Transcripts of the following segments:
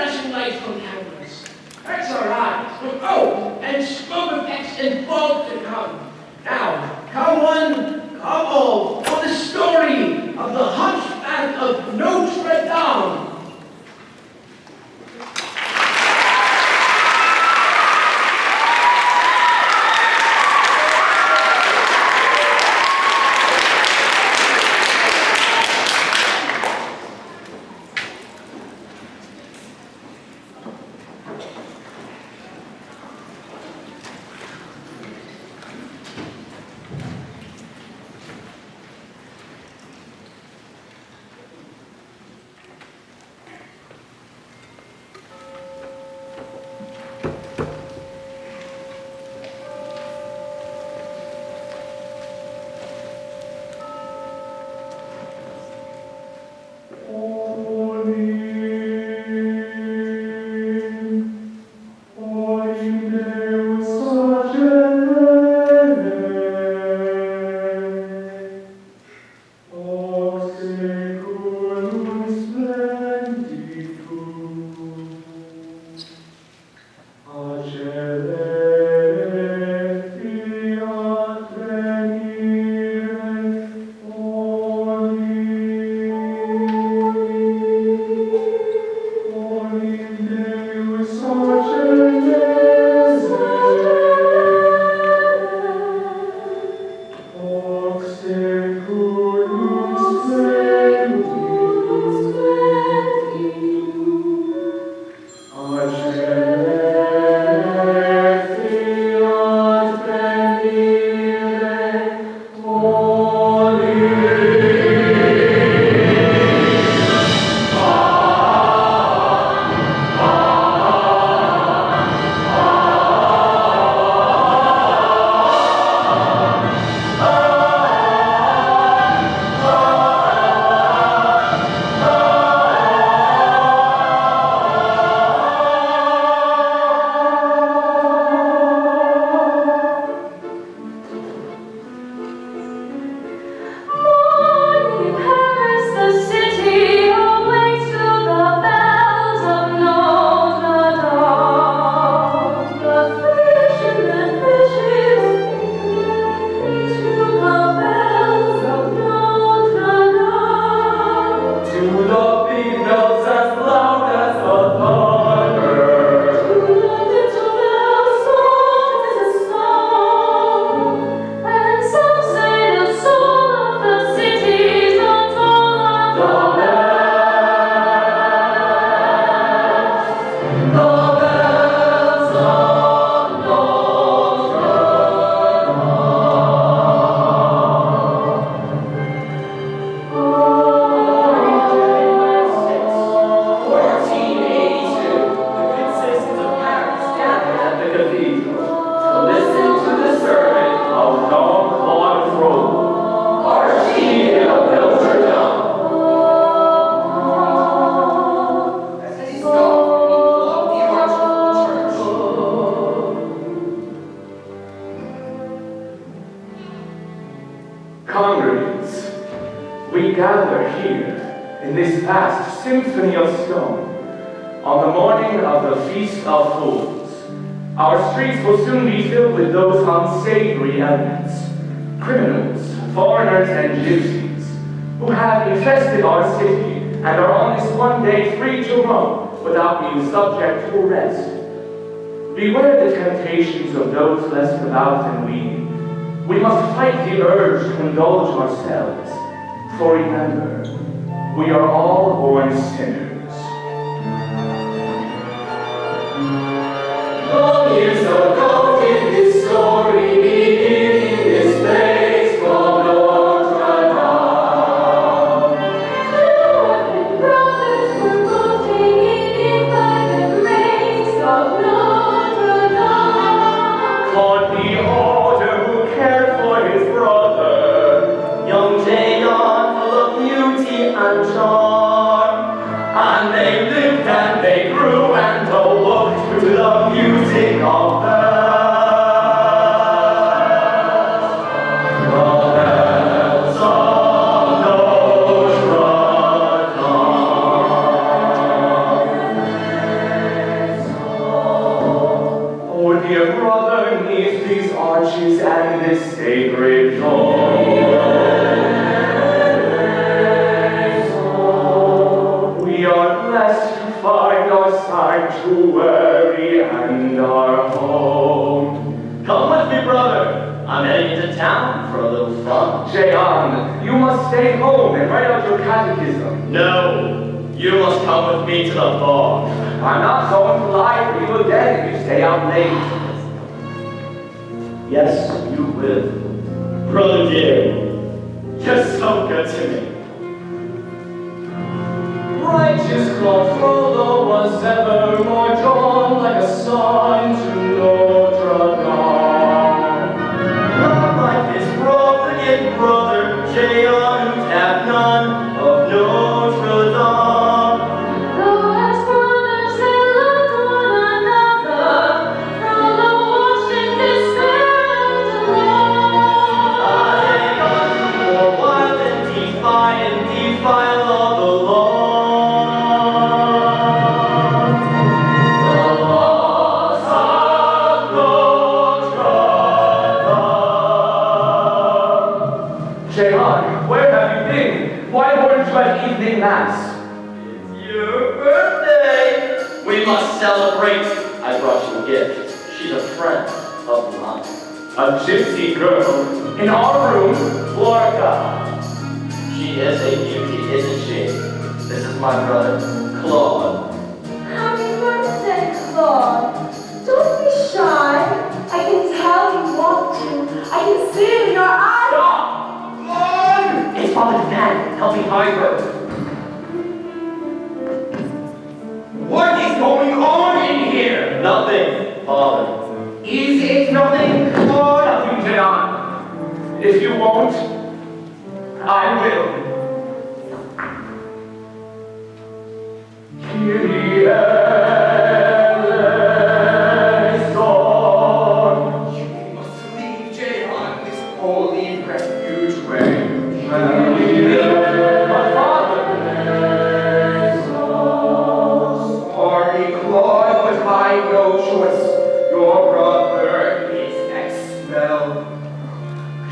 flashing lights from cameras. That's all right. Oh, and smoke effects and fog to come. Now, come one, come all, for the story of the Hunchback of Notre Dame. Unsavory elements, criminals, foreigners, and gypsies, who have infested our city and are on this one day free to roam without being subject to arrest. Beware the temptations of those less devout than we. We must fight the urge to indulge ourselves, for remember, we are all born sinners. Long years ago did this story begin in this place called Notre Dame. Two brothers were floating in the grace of Notre Dame. Caught the older who cared for his brother, young Jaiden, full of beauty and charm. arches and this sacred door. We are blessed to find our sanctuary and our home. Come with me, brother. I'm heading into town for a little fun. Jaiden, you must stay home and write out your catechism. No, you must come with me to the bar. I'm not going to lie for you again if you stay out late. Yes, you will. Brother dear, you're so good to me. Righteous Claude Frollo was ever more drawn like a sun to Notre Dame. Not like his profligate brother, Jaiden, who'd have none of Notre Dame. Though as brothers they loved one another, Frollo watching this grand alone. More wild and defile all the law. Jaiden, where have you been? Why weren't you at evening mass? It's your birthday! We must celebrate. I brought you a gift. She's a friend of mine. A gypsy girl in our room, Lorca. She is a beauty, isn't she? This is my brother, Claude. Happy birthday, Claude. Don't be shy. I can tell you want to. I can see it in your eyes. Stop! It's Father Dan. Help me hide her. What is going on in here? Nothing, Father. Is it nothing? Claude, nothing, Jaiden. If you won't, I will. Kyrie eleison. You must leave Jaiden this holy refuge way. My father. Sorry, Claude, but I no choice. Your brother is expelled.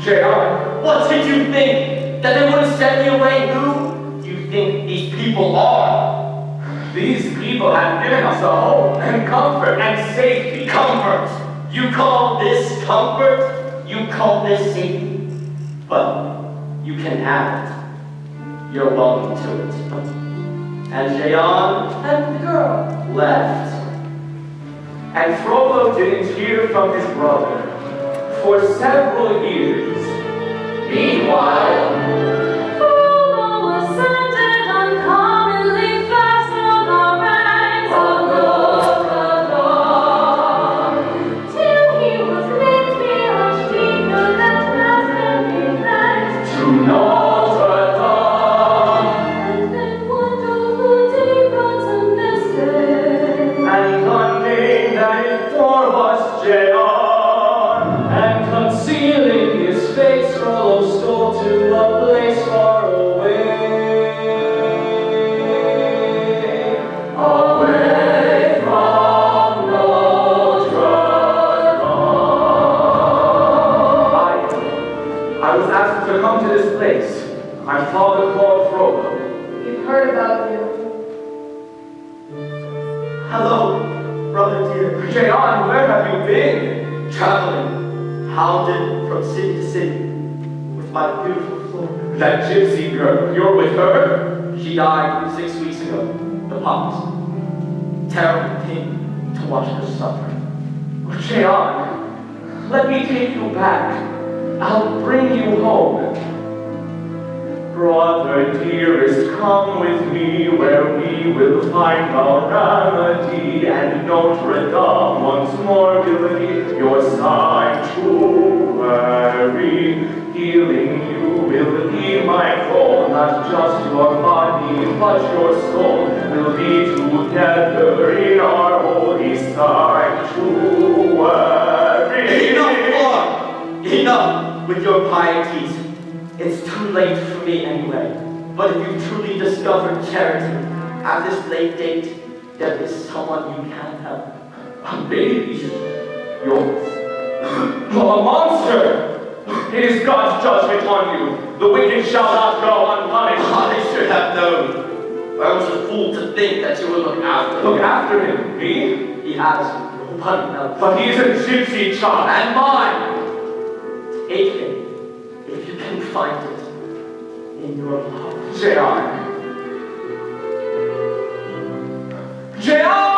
Jaiden. What did you think? That they wouldn't send me away? Who do you think these people are? These people have given us a home and comfort and safety. Comfort! You call this comfort? You call this safety? But you can have it. You're welcome to it. And Jaiden And the girl. left. And Frollo didn't hear from his brother for several years. Meanwhile, Frollo ascended uncommonly fast on the ranks of Notre Dame, till he was made to be archdeacon and master prefect. to Notre Dame, And then wonderful day brought a message. and the name that it bore was Jaiden, and concealing his face, Frollo stole to a place far away. Away from Notre Dame. I was asked to come to this place. I'm Father Claude Frollo. We've heard about you. Hello, brother dear. Jaiden, where have you been? Traveling, hounded from city to city, with my beautiful Flora. That gypsy girl, you're with her? She died 6 weeks ago. The pox. Terrible pain to watch her suffer. Jaiden, let me take you back. I'll bring you home. Brother dearest, come with me where we will find our remedy, and Notre Dame once more will be your sanctuary. Healing you will be my goal, not just your body, but your soul will be together in our holy sanctuary. Enough, Lord! Enough with your pieties. It's too late for me anyway. But if you truly discovered charity at this late date, there is someone you can help. A baby, yours. A monster! It is God's judgment on you. The wicked shall not go unpunished. I should have known. I was a fool to think that you would look after him. Look after him, me? He has nobody else. But he is a gypsy child. And mine! Take him, if you can find it, in your heart. Jehan! Jehan!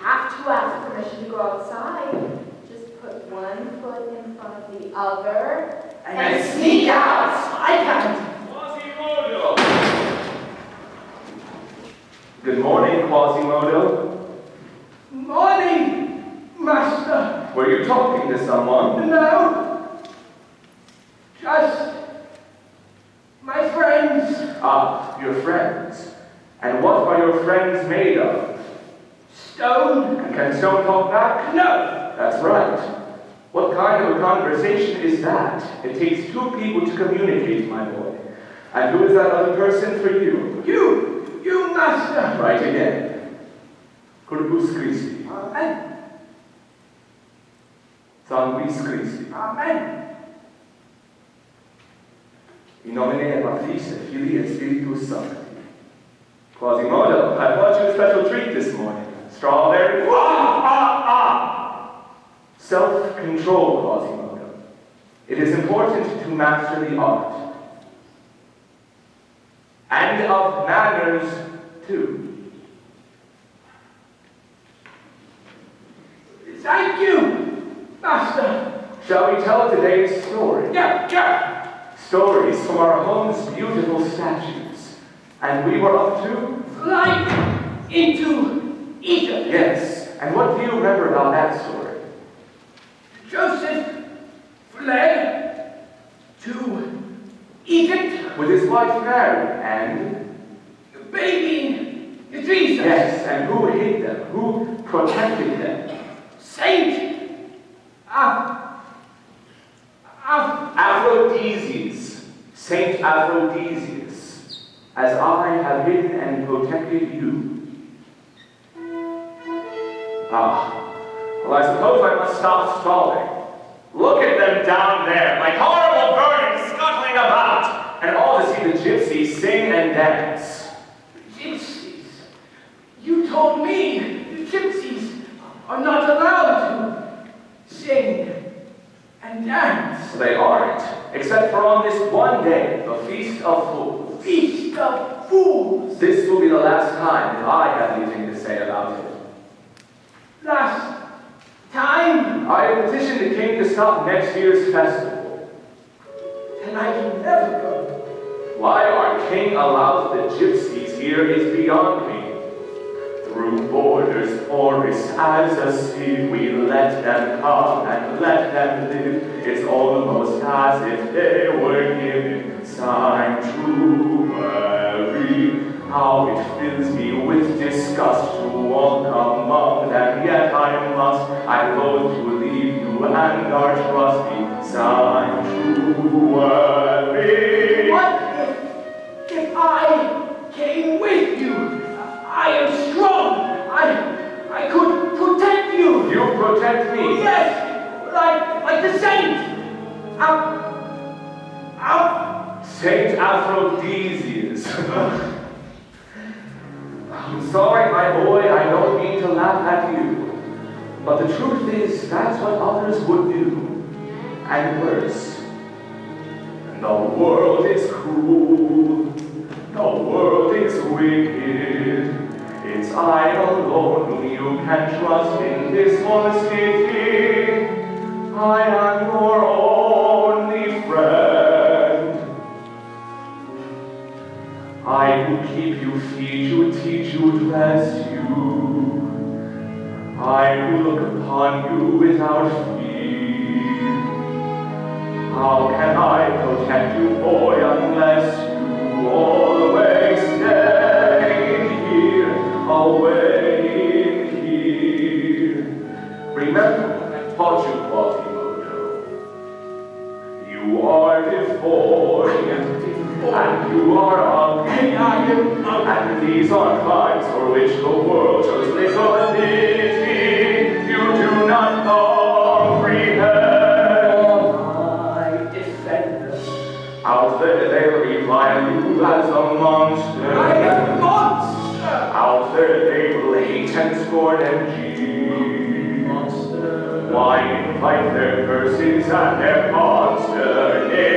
Have to ask permission to go outside. Just put one foot foot in front of the other. And sneak out! I can't! Quasimodo! Good morning, Quasimodo. Morning, Master. Were you talking to someone? No. Just my friends. Ah, your friends. And what are your friends made of? Stone. And can stone talk back? No. That's right. What kind of a conversation is that? It takes two people to communicate, my boy. And who is that other person for you? You, Master. Right again. Corpus Christi. Amen. Sanguis Christi. Amen. In nomine Patris et Filii et Spiritus Sancti. Quasimodo, I brought you a special treat this morning. Strawberry. Self-control, Quasimodo. It is important to master the art. And of manners, too. Thank you, Master. Shall we tell today's story? Yeah. Stories from our home's beautiful statues. And we were up to? Flight into Egypt. Yes. And what do you remember about that story? Joseph fled to Egypt. With his wife Mary and? The baby Jesus. Yes, and who hid them? Who protected them? Saint Aphrodisias. Saint Aphrodisias. As I have hidden and protected you. Well, I suppose I must stop stalling. Look at them down there, like horrible birds scuttling about, and all to see the gypsies sing and dance. Gypsies? You told me the gypsies are not allowed to sing and dance. They aren't, except for on this one day, the Feast of Fools. Feast of Fools. This will be the last time that I have anything to say about it. Last time? I have petitioned the king to stop next year's festival. Then I can never go. Why our king allows the gypsies here is beyond me. Through borders, forests, as a sea, we let them come and let them live. It's almost as if they were given time to marry. How it fills me with disgust to walk among them, yet I must. I loathe to leave you and our trusty time to worry. What if I came with you? I am strong. I could protect you. You protect me. Yes, like the saint. Saint Aphrodisias. I'm sorry, my boy, I don't mean to laugh at you. But the truth is, that's what others would do. And worse. And the world is cruel. The world is wicked. It's I alone whom you can trust in this whole city. I am your only friend. I who keep you, feed you, teach you, dress you. I who look upon you without fear. How can I protect you, boy, unless you always stay in here, away in here? Remember when I taught you, Quasimodo, you are deformed. And you are ugly, and these are crimes for which the world shows little pity. You do not comprehend. My defender. Out there they revile you as a monster. I am a monster. Out there they will hate and scorn and jeer. Monster. Why invite their curses and their consternation?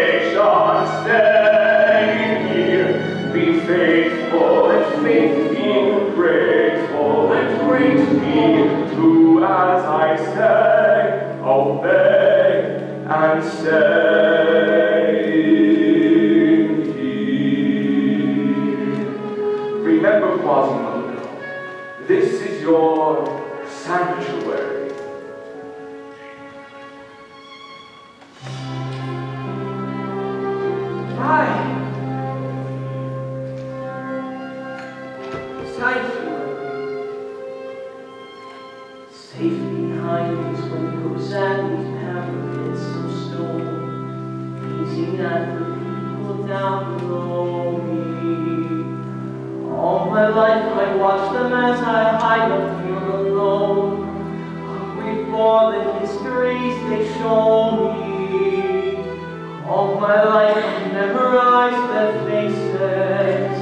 Stay here, be faithful and faithful, grateful and great be. Do as I say, obey. and staying here. Remember, Quasimodo, this is your sanctuary. Safe behind these windows and these parapets of stone, gazing at the people down below me. All my life I watch them as I hide up here alone, hungry for the histories they show me. All my life I memorize their faces,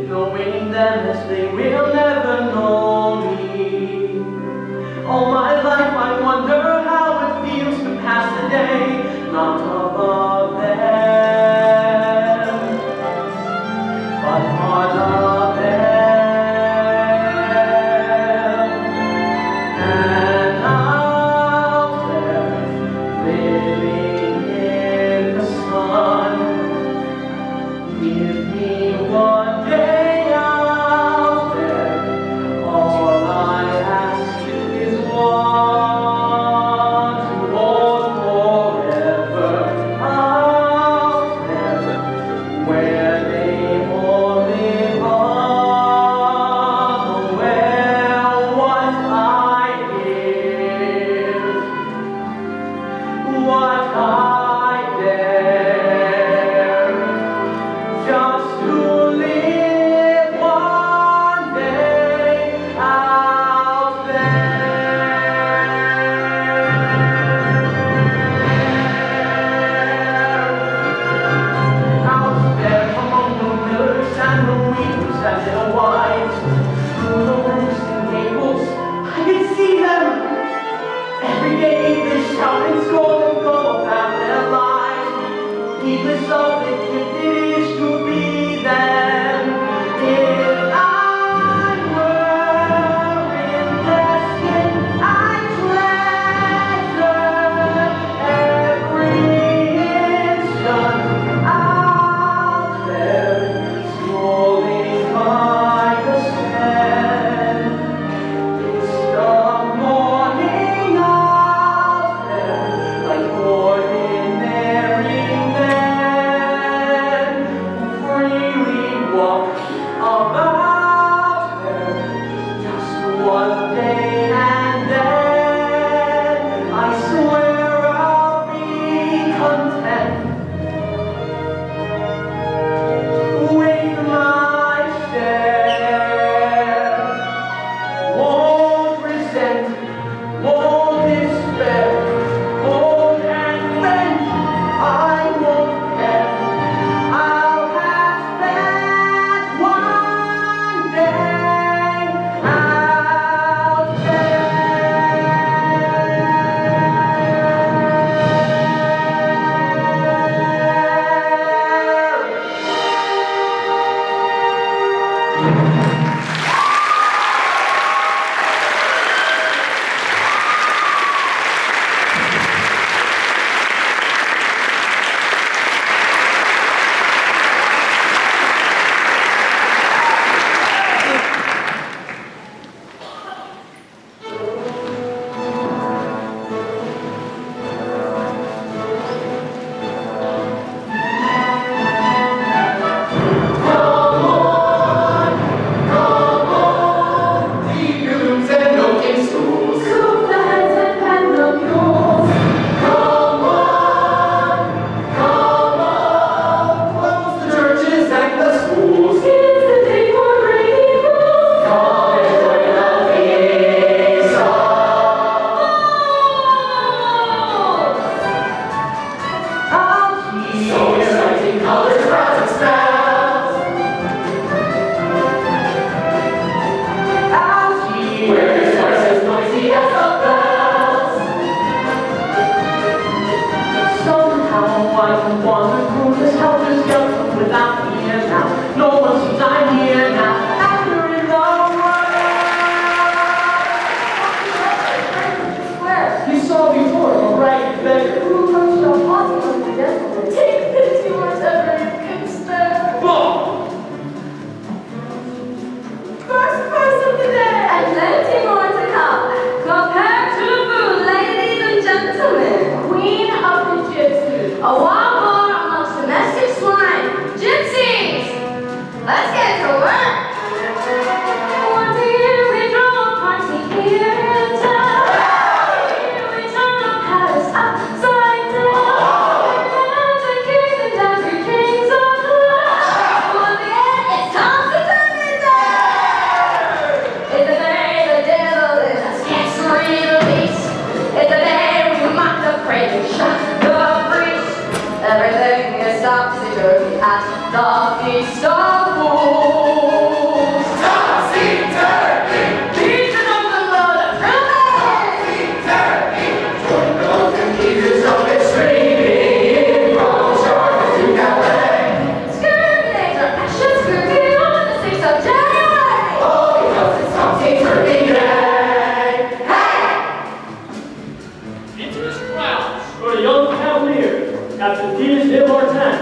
knowing them as they will never know me. All my life I wonder how it feels to pass the day not above them, but part of them. And out there, living in the sun, give me one day out there. All I ask is one to hold forever. Captain Phoenix de Mortan,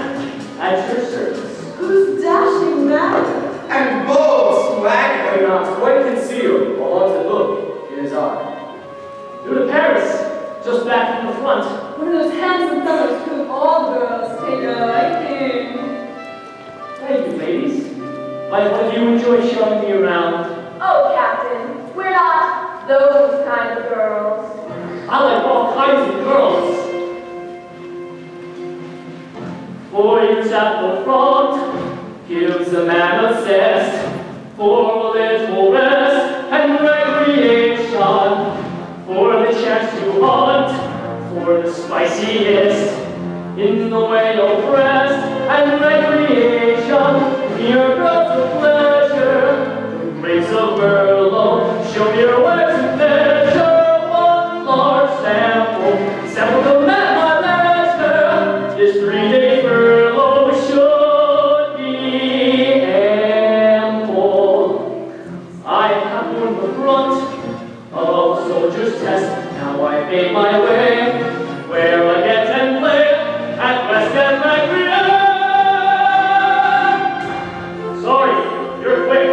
at your service. Whose dashing manner And bold swagger. Could not quite conceal a haunted look in his eye. Due to Paris, just back from the front. one of those handsome fellows whom all girls take a liking. Thank you, ladies. Might one of you enjoy showing me around? Oh, Captain, we're not those kind of girls. I like all kinds of girls. 4 years at the front gives a man a zest for a little rest and recreation, for the chance to hunt, for the spiciest in the way of rest and recreation. Your girls of pleasure, the grace of Merlot, show me your way to measure one large sample to met my leisure. This 3-day furlough should be ample. I have borne the brunt of a soldier's test. Now I made my way where I get and play at West End Recreation. Sorry, you're quick,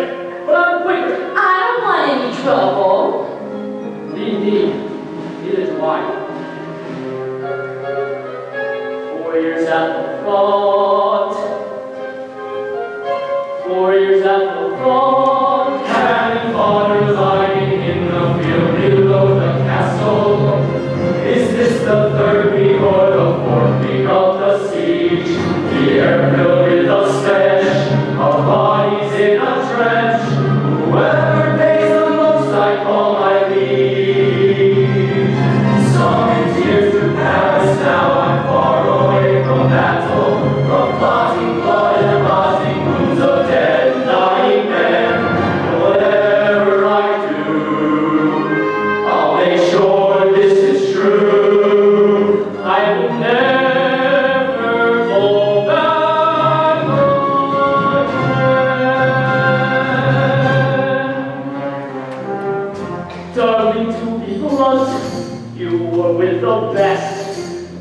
but I'm quicker. I don't want any trouble. Indeed, neither do I. 4 years at the front. 4 years at the front. Cannon fodder lying in the field below the castle. Is this the 3rd week or the 4th week of the siege? The air filled with the stench of bodies in a trench. Whoever pays the most, I call my liege. Song in tears to Paris, now I'm far away from battle, from clotting blood and rotting wounds of dead and dying men. Whatever I do, I'll make sure this is true. I will never go back again. Darling, to be blunt, you were with the best.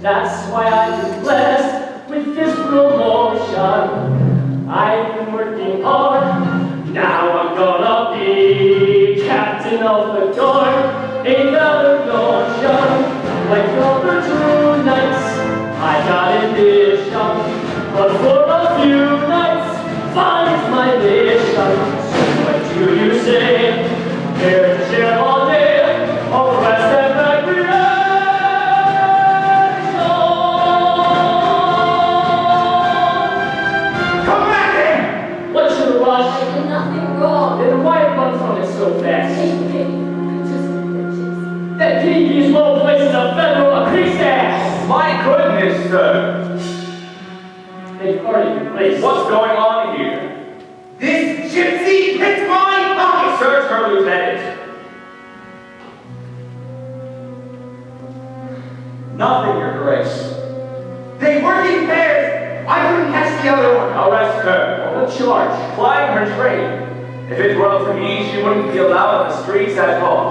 That's why I've been blessed with this promotion. I've been working hard. Now I'm gonna be captain of the guard. Another notion, like other true knights. I got ambition, but for a few nights, find my mission. So what do you say? Here to share all day, all rest and recreation. Come back here! What's your rush? I did nothing wrong. Then why run from it so fast? Take pity. Just bitches. That these low places of federal increased ass. My goodness, sir! They party in place. What's going on here? This gypsy picked my pocket! Search her, Lieutenant. Nothing, Your Grace. They work in pairs. I couldn't catch the other one. Arrest her. What charge? Plying her trade. If it were up to me, she wouldn't be allowed on the streets at all.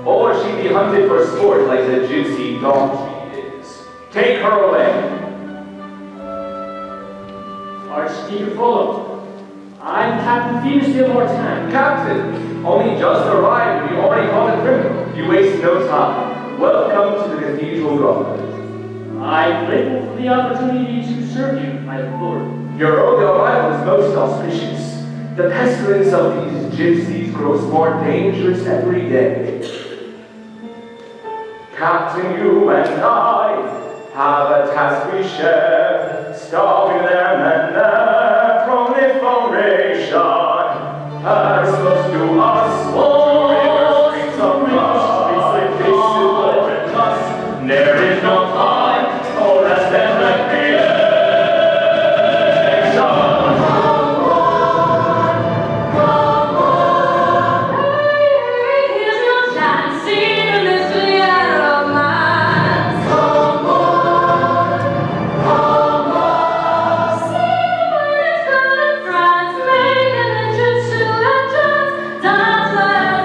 Or she'd be hunted for sport like the gypsy dog she is. Take her away. Archdeacon Frollo. I'm Captain Phoenix de Mortan. Captain, only just arrived and you already caught a criminal. You waste no time. Welcome to the Cathedral Guard. I'm grateful for the opportunity to serve you, my lord. Your early arrival is most auspicious. The pestilence of these gypsies grows more dangerous every day. Captain, you and I have a task we share, stopping them and their proliferation. As close to us, all river streams of blood, they still in us. There is no time for rest and recreation. Here's your chance. See the mystery and romance. Come on. See the birds come in France. Make an entrance to entrance. Dance like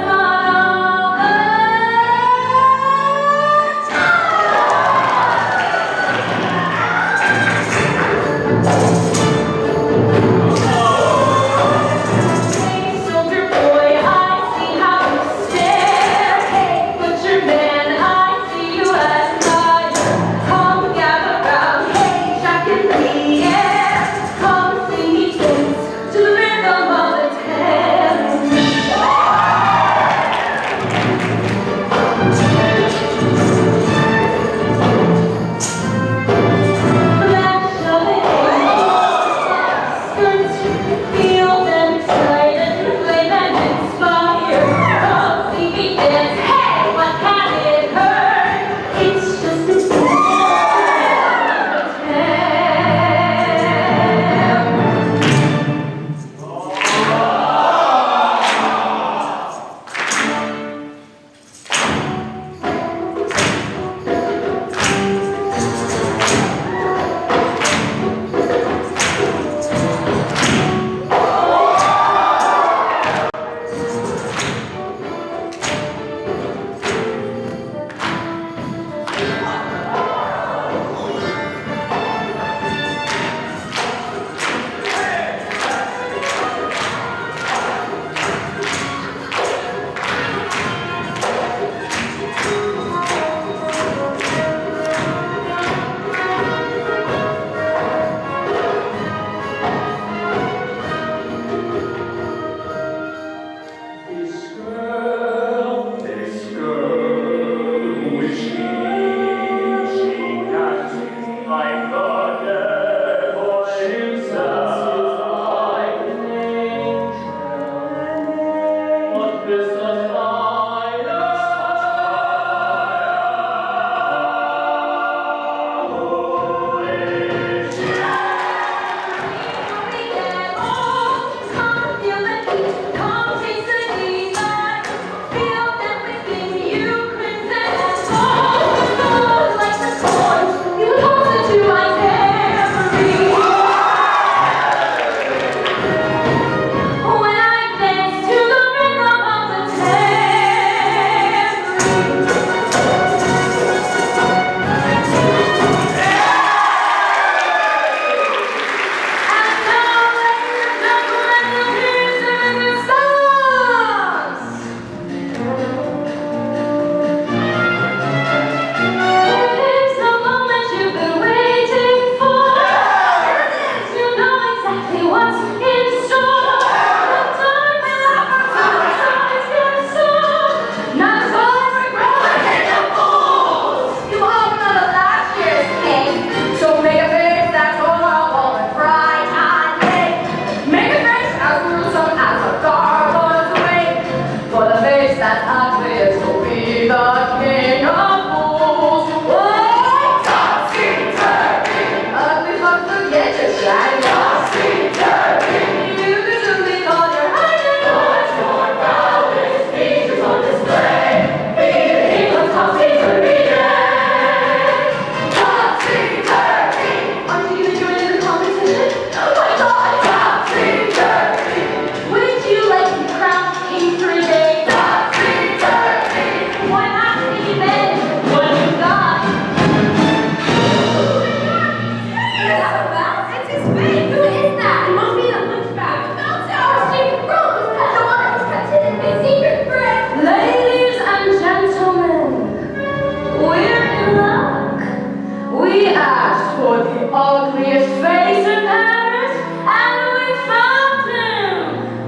scored the ugliest face in Paris, and we found him!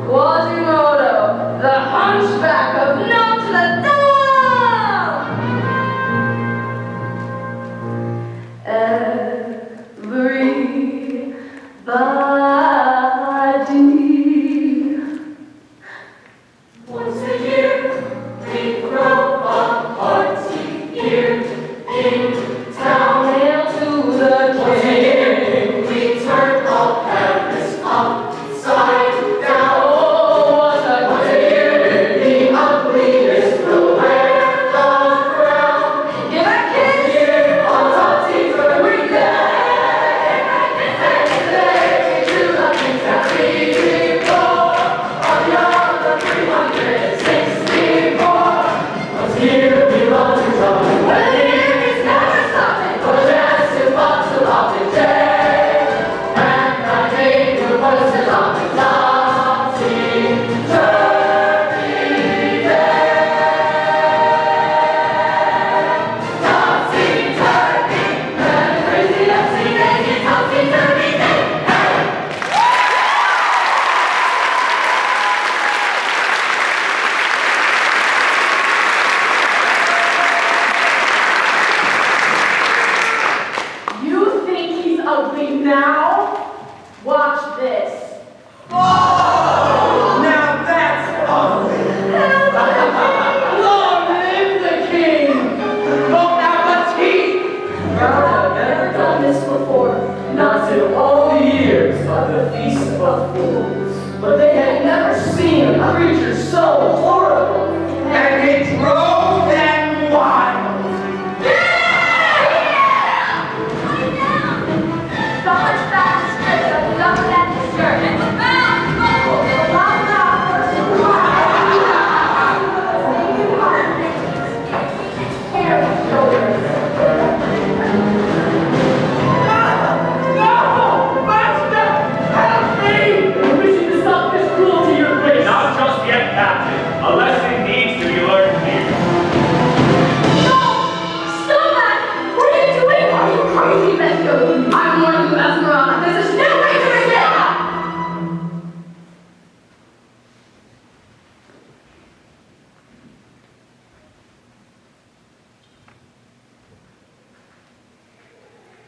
Quasimodo, the Hunchback of Notre Dame! Everybody. Once a year, we grow a party here in town. Hail to the king. We turn all Paris upside down. Oh, what a year! The ugliest will wear the crown. Give a kiss on Topsy Turvy Day. To the things that we before. On the other 364. What's here belongs to God. Well, the year is never stopping. For the massive bottle of the day. And the neighbor voices on the Topsy Turvy Day. Topsy Turvy, and crazy upsy daisy, Topsy Turvy Day. You think he's ugly now? Watch this. Now that's ugly. Long live the king! Bon appetit! I've never done this before. Not in all the years of the Feast of Fools. But they had never seen a creature so horrible. And it drove them wild. The Hunchback stripped of the upper end of the skirt and the bound vocals of a loud person. Master! Help me! We should stop this cruelty, your grace. Not just yet, Captain. A lesson needs to be learned here. No! Stop that! What are you doing? Are you crazy, Besco? I'm warning you, Esmeralda. This is no way to resist!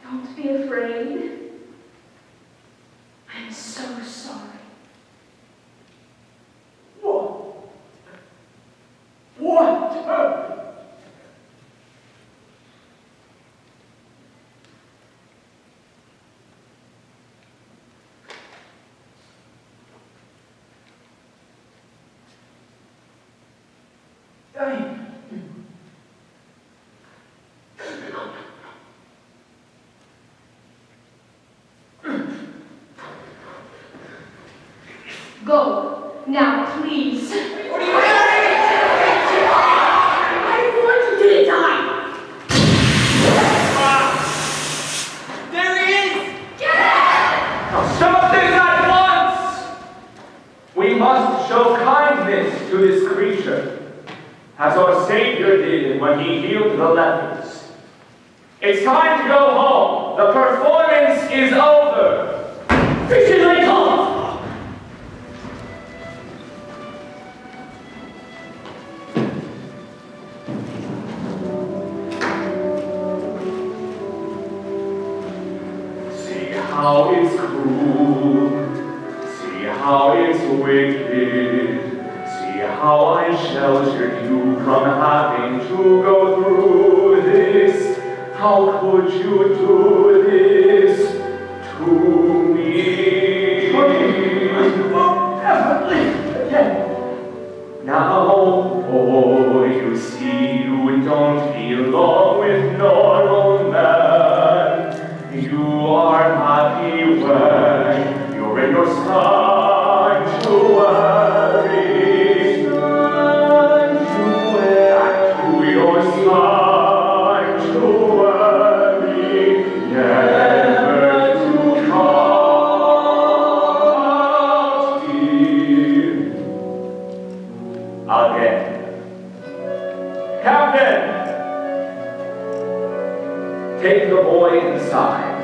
Don't be afraid. I'm so sorry. What? Go. Now, please. What are you doing? I'm going to get it done. There he is! Stop this at once! We must show kindness to this creature, as our Savior did when he healed the lepers. It's time to go home. The performance is over. Fishes come! See how it's cruel. See how it's wicked. See how I sheltered you from having to go through this. How could you do this to me? Now, oh, you see, you don't belong with normal man. You are happy when you're in your sanctuary. Back to your sanctuary, never to come out here again. Captain, take the boy inside.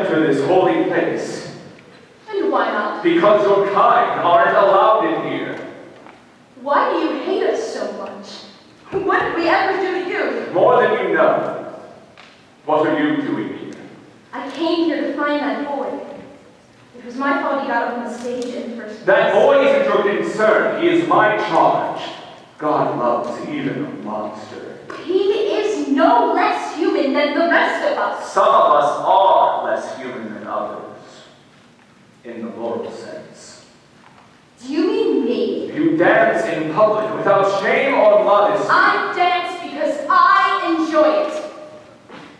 enter this holy place. And why not? Because your kind aren't allowed in here. Why do you hate us so much? What did we ever do to you? More than you know. What are you doing here? I came here to find that boy. It was my fault he got up on the stage in first place. That boy isn't your concern. He is my charge. God loves even a monster. He is no less human than the rest of us. Some of us are less human than others. In the moral sense. Do you mean me? You dance in public without shame or modesty. I dance because I enjoy it.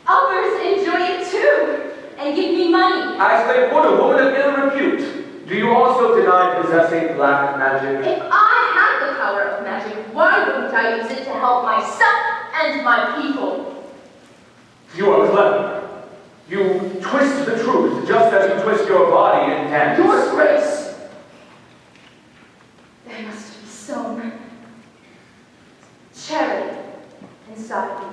Others enjoy it too, and give me money. As they would a woman of ill repute. Do you also deny possessing black magic? If I had the power of magic, why wouldn't I use it to help myself and my people? You are clever. You twist the truth just as you twist your body in dance. Your grace! There must be some charity inside me.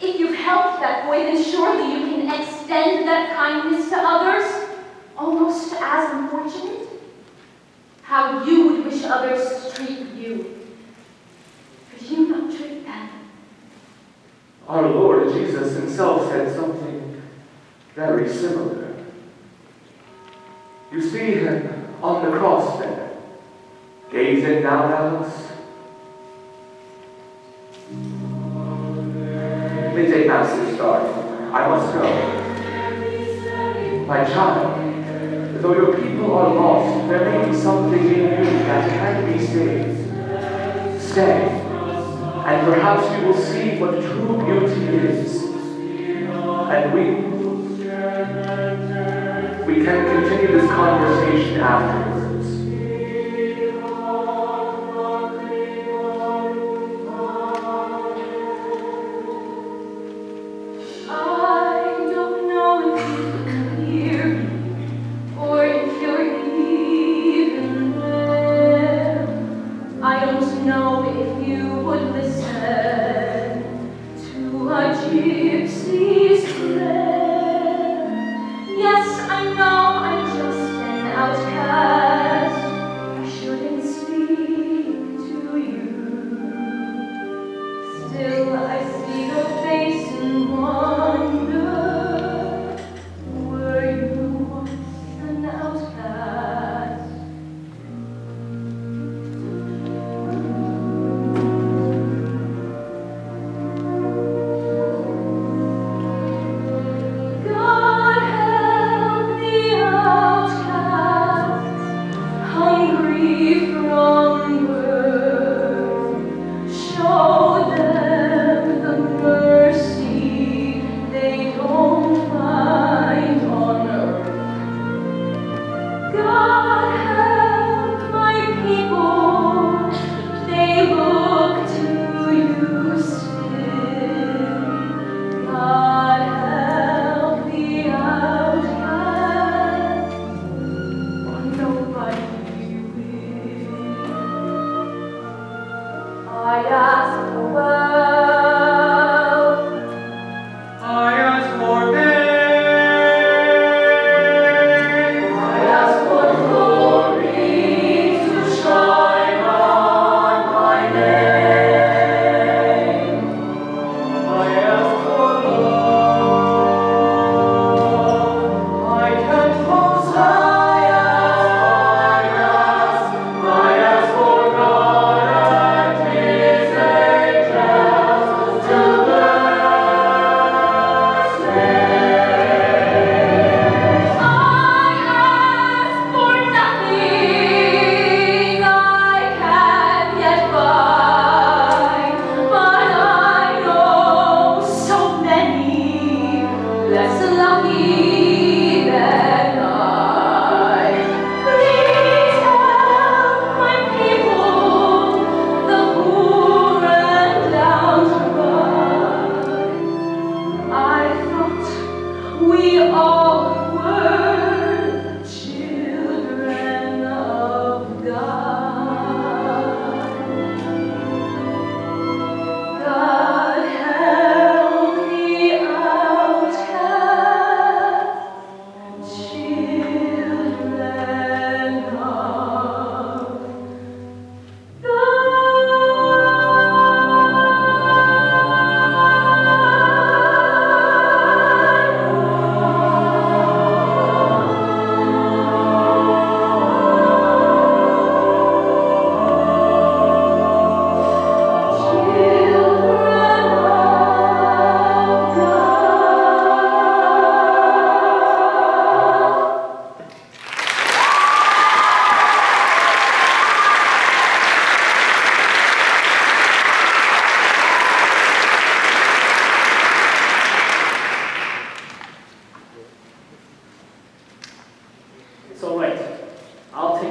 If you've helped that boy, then surely you can extend that kindness to others, almost as unfortunate. How you would wish others to treat you. Could you not treat them? Our Lord Jesus himself said something very similar. You see him on the cross there, gazing down at us. Midday Mass is starting. I must go. My child, though your people are lost, there may be something in you that can be saved. Stay, and perhaps you will see what true beauty is. And we can continue this conversation afterwards. Yes, I know I'm just an outcast.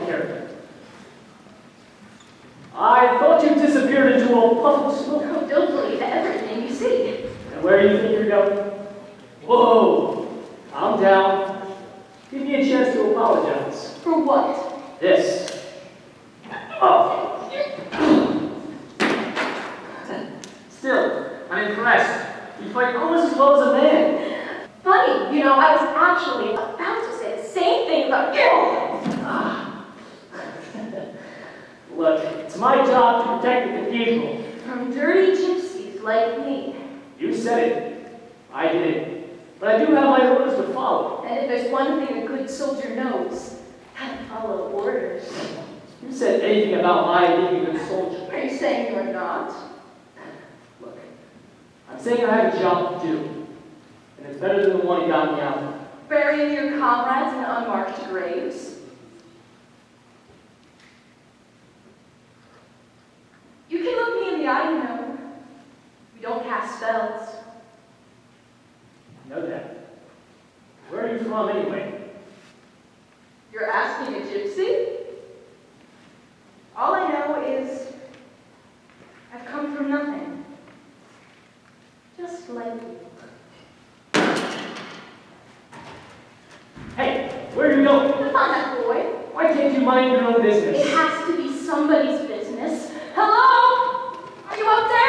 take care of it. I thought you disappeared into a puff of smoke. Oh, don't believe everything you see. And where do you think you're going? Whoa! Calm down. Give me a chance to apologize. For what? This. Oh! Still, I'm impressed. You fight almost as well as a man. Funny, I was actually about to say the same thing about you. Look, it's my job to protect the cathedral. From dirty gypsies like me. You said it. I did. But I do have my orders to follow. And if there's one thing a good soldier knows, how to follow orders. You said anything about my being a good soldier. Are you saying you're not? Look, I'm saying I have a job to do. And it's better than the one he got me out of. Burying your comrades in unmarked graves? You can look me in the eye, We don't cast spells. I know that. Where are you from anyway? You're asking a gypsy? All I know is I've come from nothing. Just like you. Hey, where are you going? To find that boy. Why can't you mind your own business? It has to be somebody's business. Hello? Are you up there?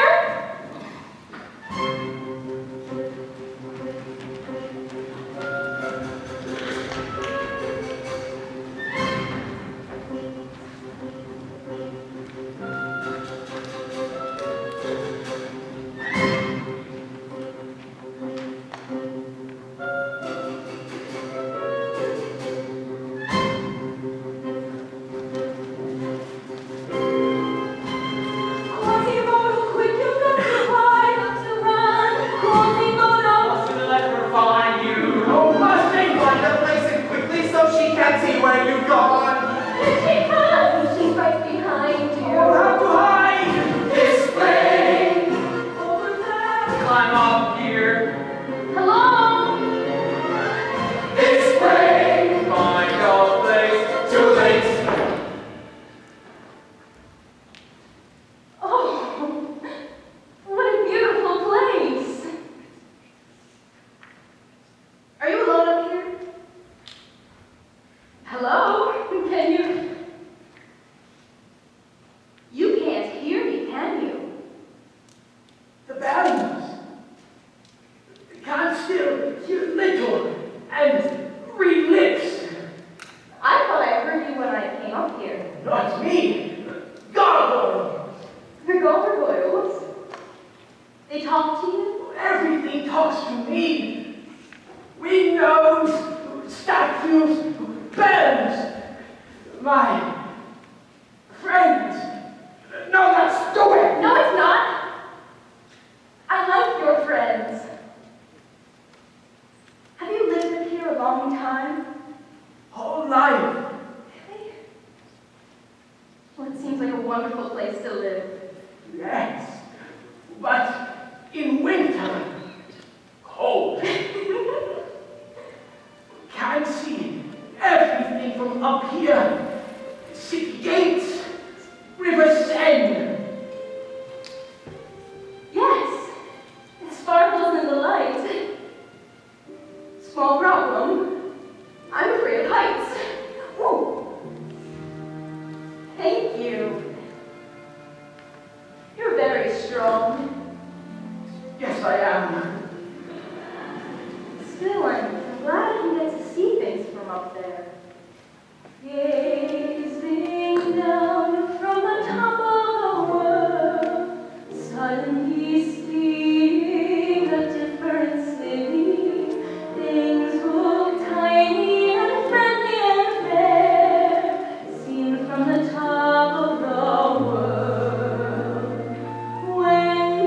When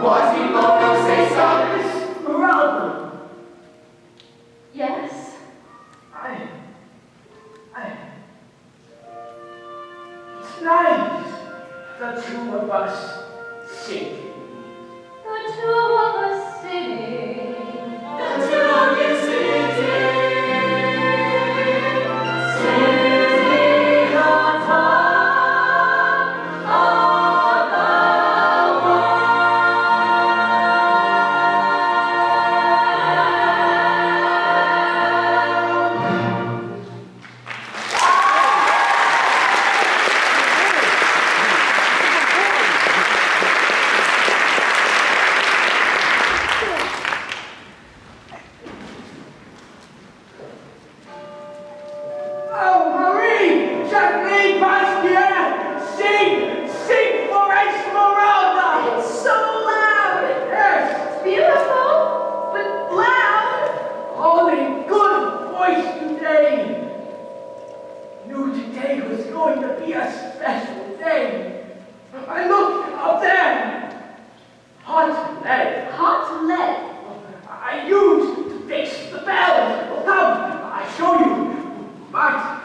Quasimodo, say Sommers. Esmeralda! Yes? It's nice, the two of us singing. The two of us singing. The two of you singing. Singing on top of the world. Oh, Marie! Jacqueline Basquiat! Sing for Esmeralda! It's so loud. Yes! It's beautiful, but loud. Holy good voice today! Knew today was going to be a special day. I looked up there. Hot lead. Hot lead. I used to fix the bells. Come, I show you. But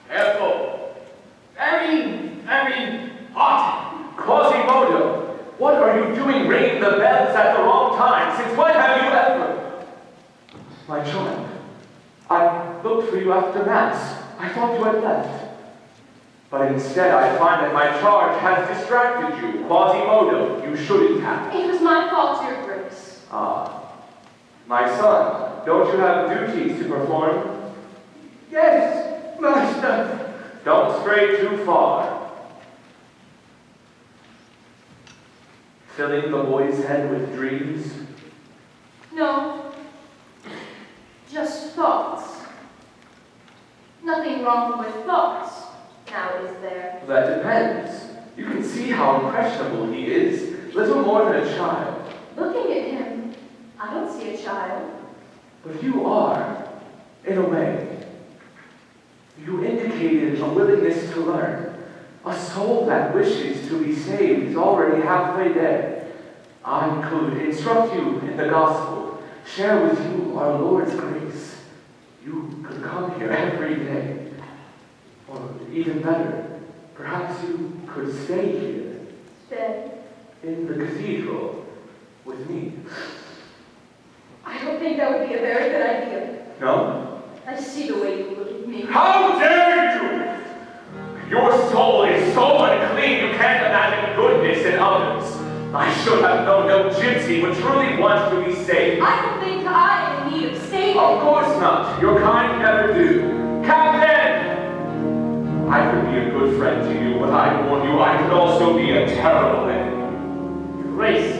careful. Very, very hot. Quasimodo, what are you doing ringing the bells at the wrong time? Since when have you ever... My child, I looked for you after Mass. I thought you had left. But instead I find that my charge has distracted you. Quasimodo, you shouldn't have. It was my fault, Your Grace. Ah, my son, don't you have duties to perform? Yes, Master. Don't stray too far. Filling the boy's head with dreams? No. Just thoughts. Nothing wrong with thoughts, now is there? That depends. You can see how impressionable he is. Little more than a child. Looking at him, I don't see a child. But you are, in a way. You indicated a willingness to learn. A soul that wishes to be saved is already halfway there. I could instruct you in the gospel, share with you our Lord's grace. You could come here every day. Or even better, perhaps you could stay here. Stay. In the cathedral with me. I don't think that would be a very good idea. No? I see the way you look at me. How dare you! Your soul is so unclean you can't imagine goodness in others. I should have known no gypsy would truly want to be saved. I don't think I am in need of saving. Of course not. Your kind never do. Captain! I could be a good friend to you, but I warn you, I could also be a terrible enemy. Grace,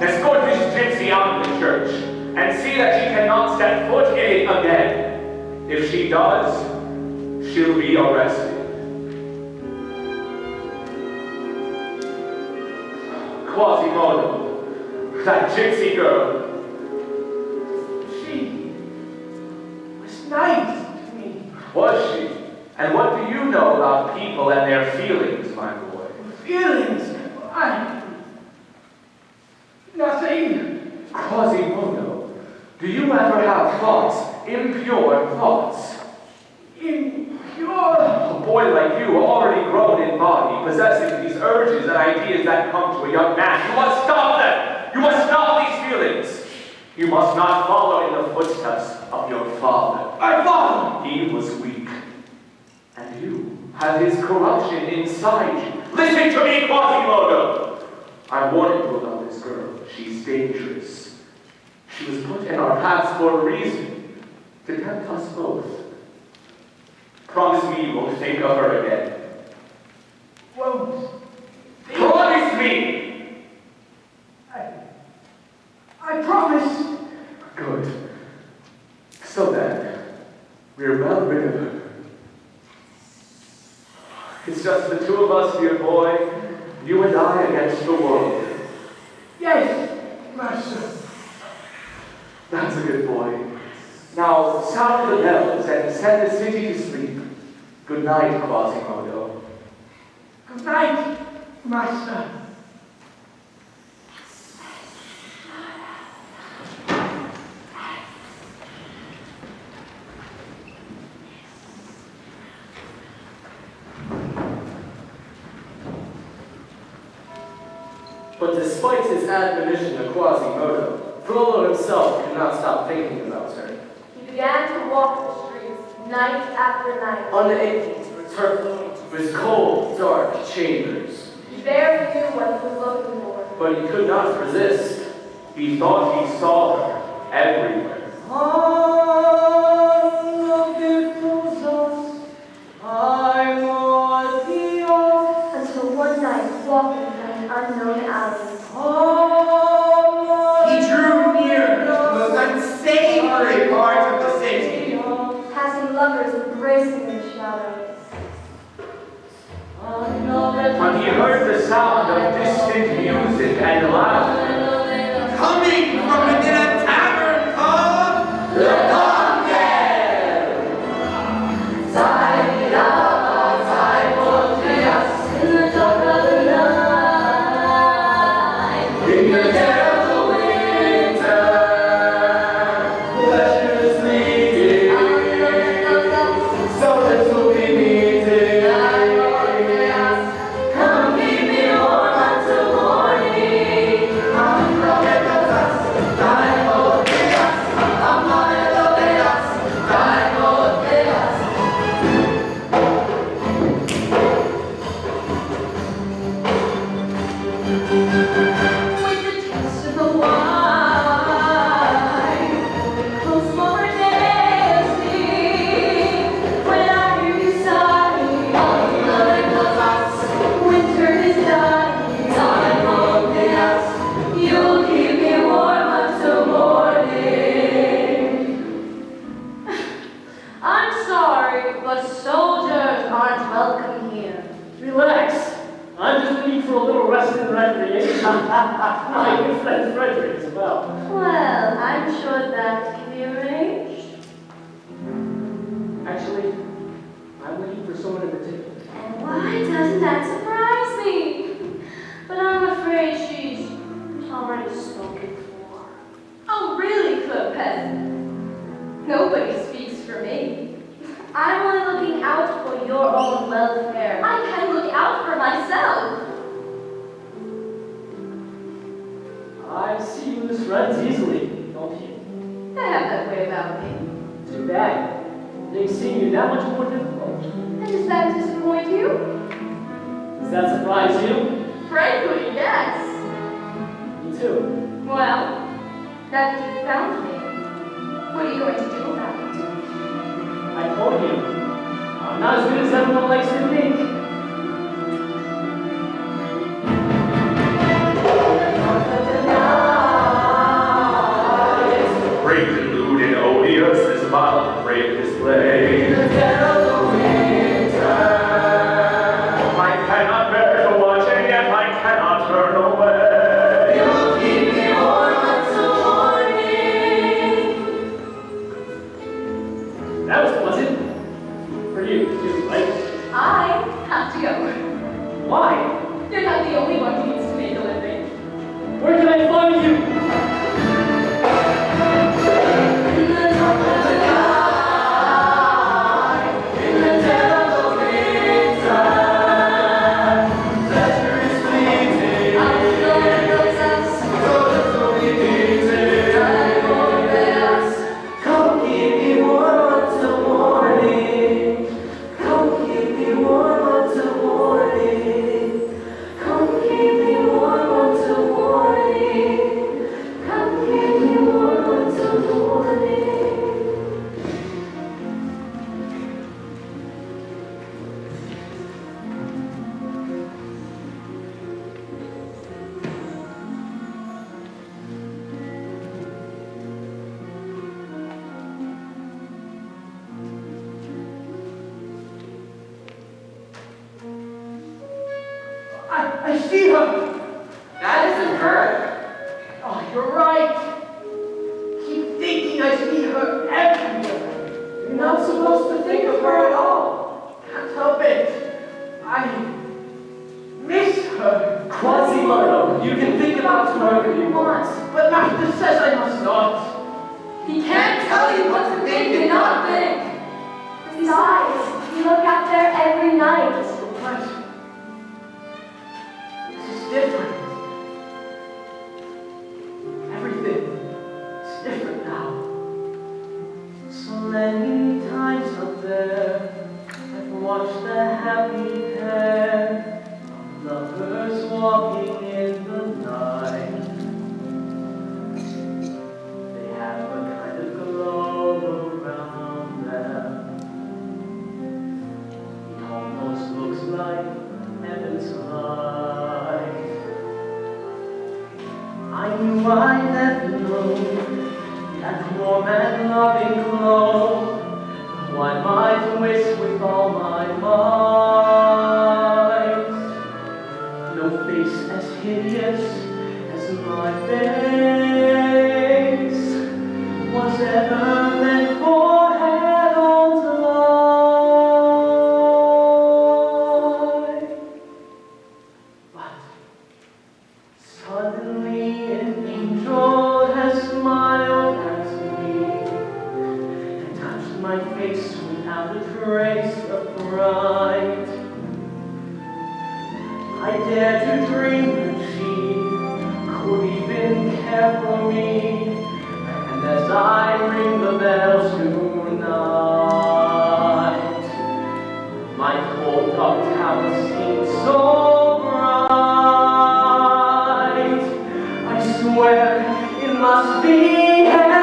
escort this gypsy out of the church, and see that she cannot set foot in it again. If she does, she'll be arrested. Quasimodo, that gypsy girl. She was nice to me. Was she? And what do you know about people and their feelings, my boy? Feelings? Nothing. Quasimodo, do you ever have thoughts, impure thoughts? Impure. A boy like you, already grown in body, possessing these urges and ideas that come to a young man, you must stop them! You must stop these feelings! You must not follow in the footsteps of your father. My father. He was weak. And you have his corruption inside you. Listen to me, Quasimodo! I warned you about this girl. She's dangerous. She was put in our paths for a reason. To tempt us both. Promise me you won't think of her again. Won't. Promise me! I promise. Good. So then, we're well rid of her. It's just the two of us, dear boy. You and I against the world. Yes, Master. That's a good boy. Now, sound the bells and send the city to sleep. Good night, Quasimodo. Good night, Master. But despite his admonition to Quasimodo, Frollo himself could not stop thinking about her. He began to walk the streets, night after night. Unable to return to his cold, dark chambers. He barely knew what he was looking for. But he could not resist. He thought he saw her everywhere. Until one night, walking down an unknown alley. He drew near the most unsavory part of the city. Passing lovers embracing in the shadows. When he heard the sound of distant music and laughter, Coming from within a tavern called the Well, I'm sure that can be arranged. Actually, I'm looking for someone in particular. And why doesn't that surprise me? But I'm afraid she's already spoken for. Oh, really, club peasant? Nobody speaks for me. I'm only looking out for your own welfare. I can look out for myself. I see you lose friends easily, don't you? I have that way about me. Too bad. They've seen you that much more difficult. And does that disappoint you? Does that surprise you? Frankly, yes. Me too. Well, now that you've found me, what are you going to do about it? I told you, I'm not as good as everyone likes to think. Great and lewd and odious is about brave display. I cannot bear to watch, and yet I cannot turn away. You'll keep me warm until morning. That was pleasant. For you, too, right? I have to go. Why? You're not the only one who needs to make a living. Where can I find you? I see her. That isn't her. Oh, you're right. Keep thinking I see her everywhere. You're not supposed to think of her at all. Can't help it. I miss her. Quasimodo, you can think about whoever you want. But Master says I must not. He can't tell you what to think and not think. Besides, you look out there every night. But this is different. I knew I never knew that warm and loving glow. Why might wish with all my might. No face as hideous as my face was ever meant for heaven's light. But suddenly an angel has smiled at me and touched my face without a trace of fright. I dare to dream that she could even care for me, and as I ring the bells tonight, my cold dark tower seems so bright. I swear it must be heaven's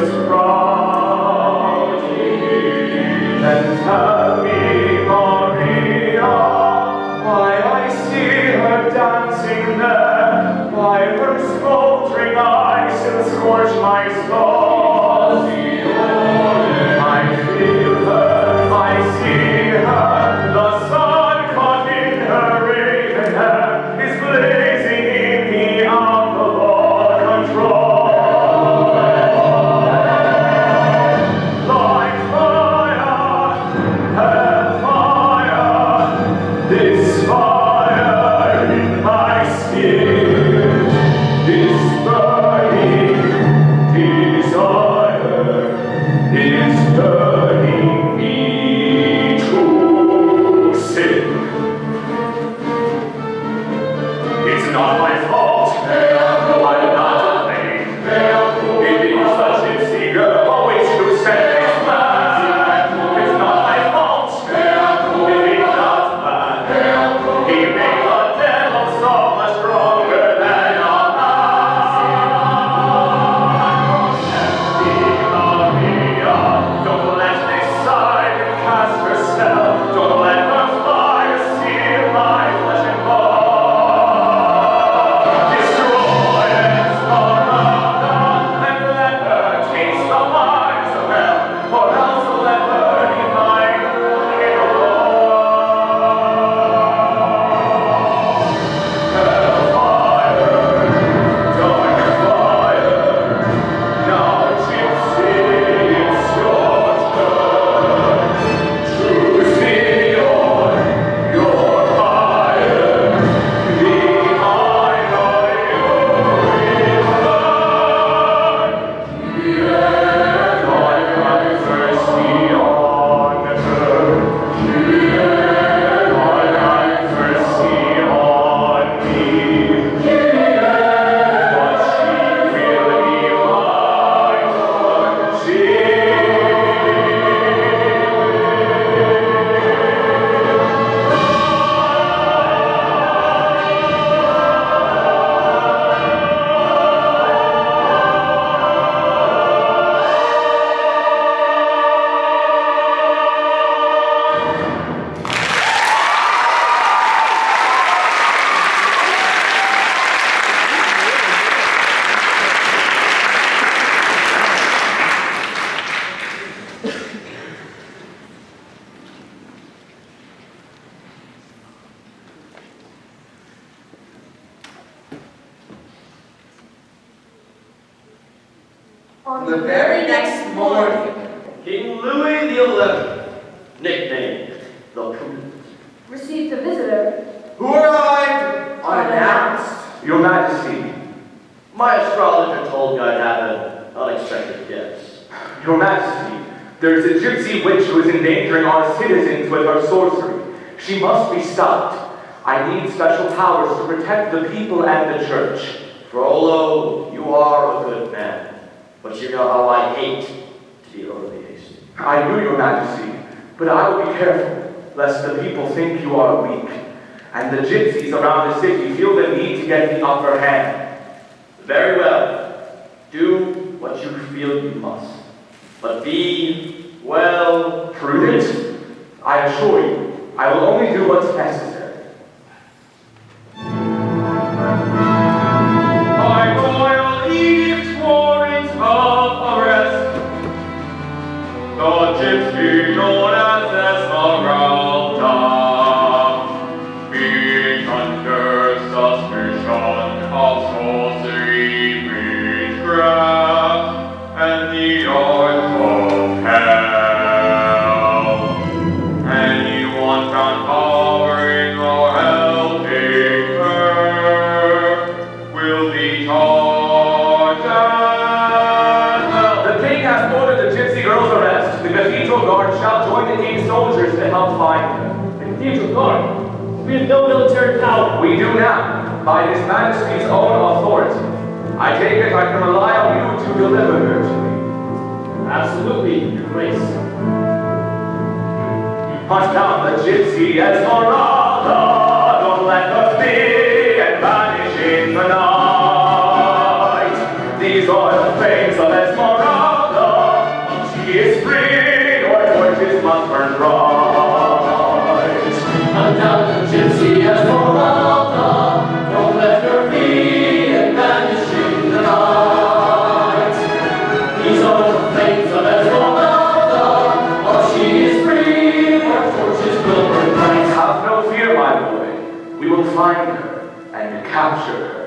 destroy. On the very next morning, King Louis XI, nicknamed the Prudent, Received a visitor. who arrived unannounced. Your Majesty, my astrologer told me I'd have an unexpected guest. Your Majesty, there is a gypsy witch who is endangering our citizens with her sorcery. She must be stopped. I need special powers to protect the people and the church. Frollo, you are a good man, but you know how I hate to be overly hasty. I do, Your Majesty, but I will be careful, lest the people think you are weak, and the gypsies around the city feel the need to get the upper hand. Very well. Do what you feel you must, but be, well, Prudent? I assure you, I will only do what's necessary. By royal edict warrant of arrest, the gypsy known as Esmeralda, being under suspicion of sorcery, witchcraft, and the art of hell. Anyone found harboring or helping her will be charged as hell. The king has ordered the gypsy girl's arrest. The cathedral guard shall join the king's soldiers to help find her. The cathedral guard. We have no military power. We do now, by his majesty's own authority. I take it I can rely on you to deliver her to me. Absolutely, Your Grace. Hunt down the gypsy Esmeralda, don't let her flee and vanish in the night. These are the flames of Esmeralda, she is free, or torches must burn bright. Hunt down the gypsy Esmeralda, don't let her flee and vanish in the night. These are the flames of Esmeralda, oh, she is free, our torches will burn bright. Have no fear, my boy, we will find her and capture her.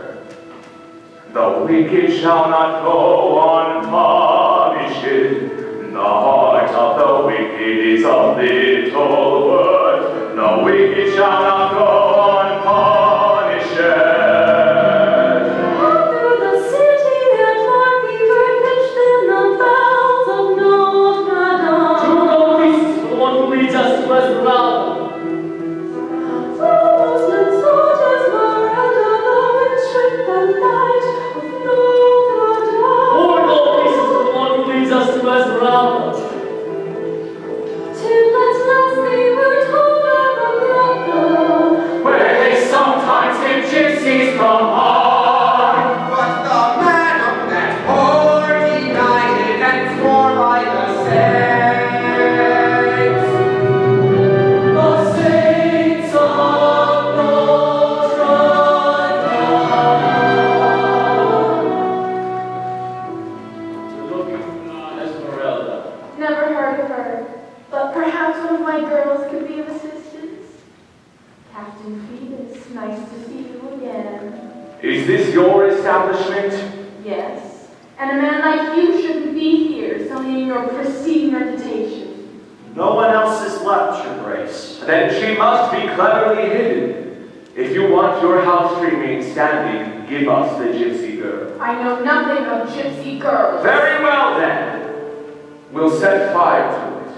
The wicked shall not go unpunished. The heart of the wicked is of little worth. The wicked shall not go unpunished. All through the city at more fever pitch than the bells of Notre Dame. True gold pieces for the one who leads us to Esmeralda. Frost and soldiers Esmeralda, the witch with the light of Notre Dame. More gold pieces for the one who leads us to Esmeralda. Till at last they were told of a brother. Where they sometimes hid gypsies from harm. But the man of that horde united and swore by the saints. The saints of Notre Dame. We're looking for Esmeralda. Never heard of her, but perhaps one of my girls could be of assistance. Captain Phoebus, nice to see you again. Is this your establishment? Yes, and a man like you shouldn't be here, sullying your pristine reputation. No one else is left, Your Grace. Then she must be cleverly hidden. If you want your house to remain standing, give us the gypsy girl. I know nothing of gypsy girls. Very well then. We'll set fire to it.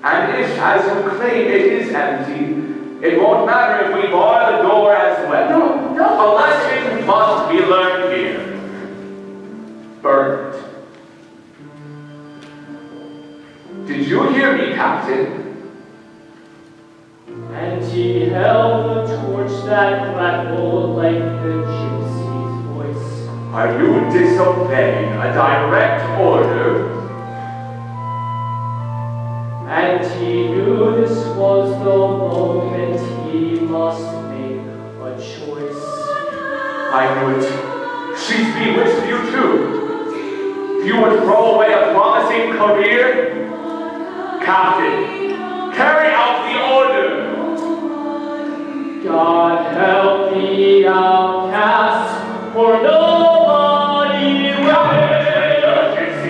And if, as you claim, it is empty, it won't matter if we bar the door as well. No. A lesson must be learned here. Burn it. Did you hear me, Captain? And he held the torch that crackled like the gypsy's voice. Are you disobeying a direct order? And he knew this was the moment he must make a choice. I knew it. She's bewitched you too. You would throw away a promising career? Captain, carry out the order. God help the outcasts, for nobody will. Gypsy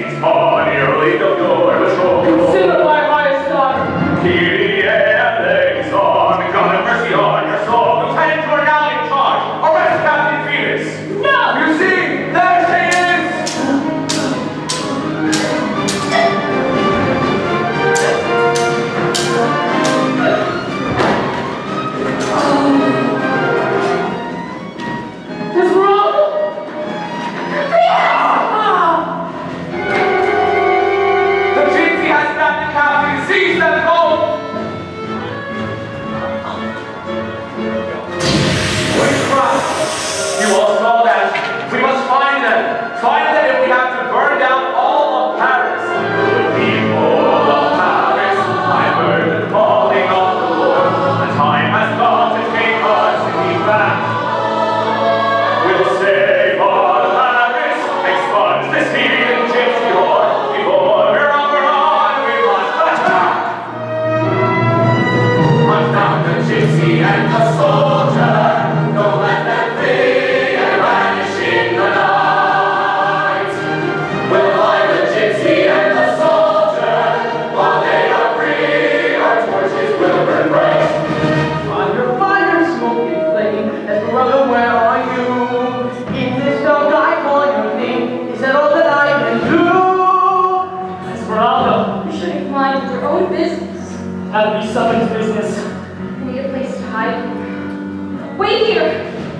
Have we summoned business? I need a place to hide. Wait here!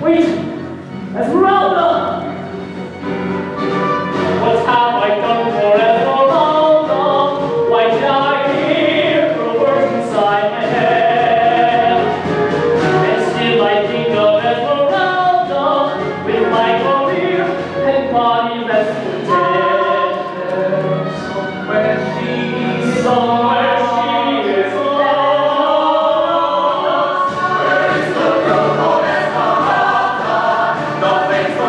Wait! Esmeralda! What have I done for Esmeralda? Why did I hear her words inside my head? And still I think of Esmeralda with my career and body resting dead. Somewhere she is lost. Where is the girl called Esmeralda? Nothing's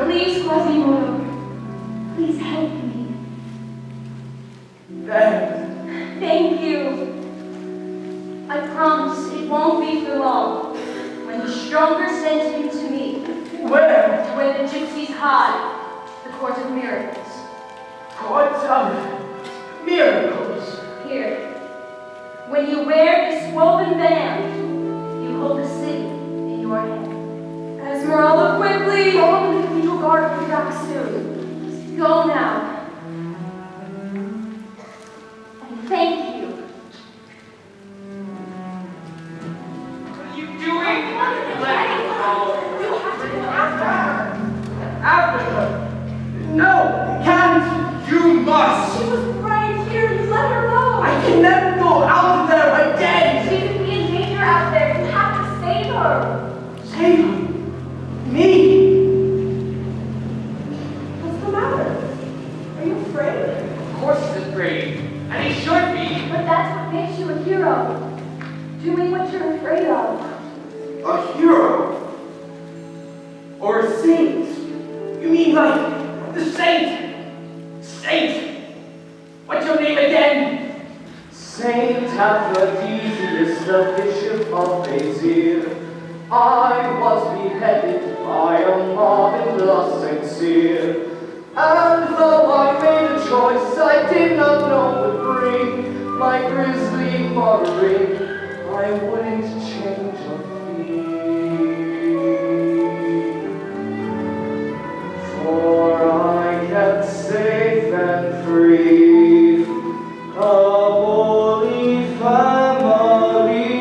Please, Quasimodo. Please help me. There. Thank you. I promise it won't be for long. When the stronger sends you to me. Where? To where the gypsies hide. The Court of Miracles. Court of Miracles. Here. When you wear this woven band, you hold the city in your hand. Esmeralda, quickly! All the cathedral guard will be back soon. Just go now. And thank you. What are you doing? After her. No, you can't. You must! She was right here. You let her go. I can never go out of there again. She could be in danger out there. You have to save her. Save her. Me. What's the matter? Are you afraid? Of course he's afraid. And he should be. But that's what makes you a hero. Doing what you're afraid of. A hero? Or a saint? You mean like the saint? Saint? What's your name again? Saint Aphrodisius, the Bishop of Azir. I was beheaded by a mob in lust sincere. And though I made a choice I did not know would bring my grisly murdering, I wouldn't change a thing. For I kept safe and free a holy family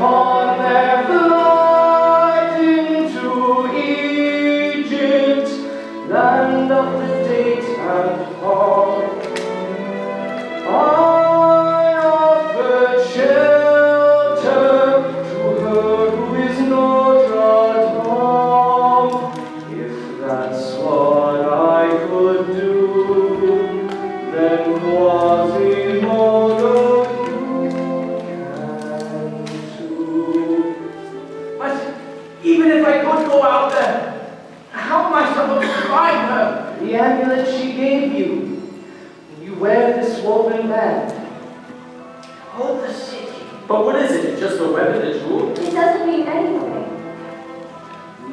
on their flight into Egypt, land of the date and palm. I offered shelter to her who is Notre Dame. If that's what I could do, then Quasimodo you can too. But even if I could go out there, how am I supposed to find her? The amulet she gave you. You wear this woven band. Hold the city. But what is it? Just a weapon, a jewel? It doesn't mean anything.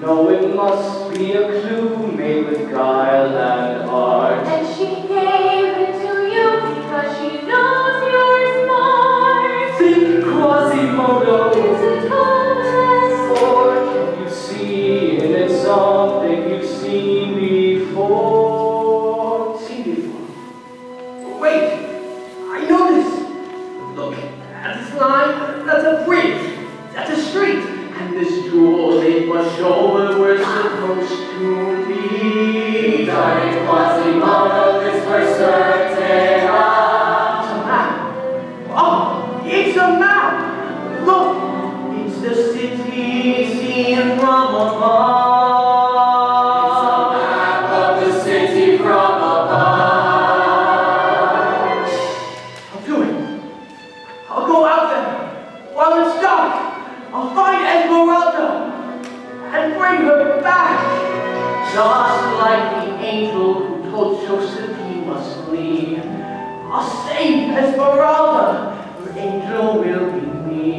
No, it must be a clue made with guile and art. And she gave it to you because she knows you're smart. Think, Quasimodo, It's a tolerance. or can you see in it something you've seen before? Seen before. Wait, I know this. Look, at this line, that's a bridge. That's a street. And this jewel, it must show where we're supposed to be. Darling Quasimodo, this for certain. It's a map. Oh, it's a map. Look, it's the city seen from above. Of the city from above. I'll do it. I'll go out there while it's dark. I'll find Esmeralda and bring her back. Just like the angel who told Joseph he must flee. I'll save Esmeralda. Her angel will be me.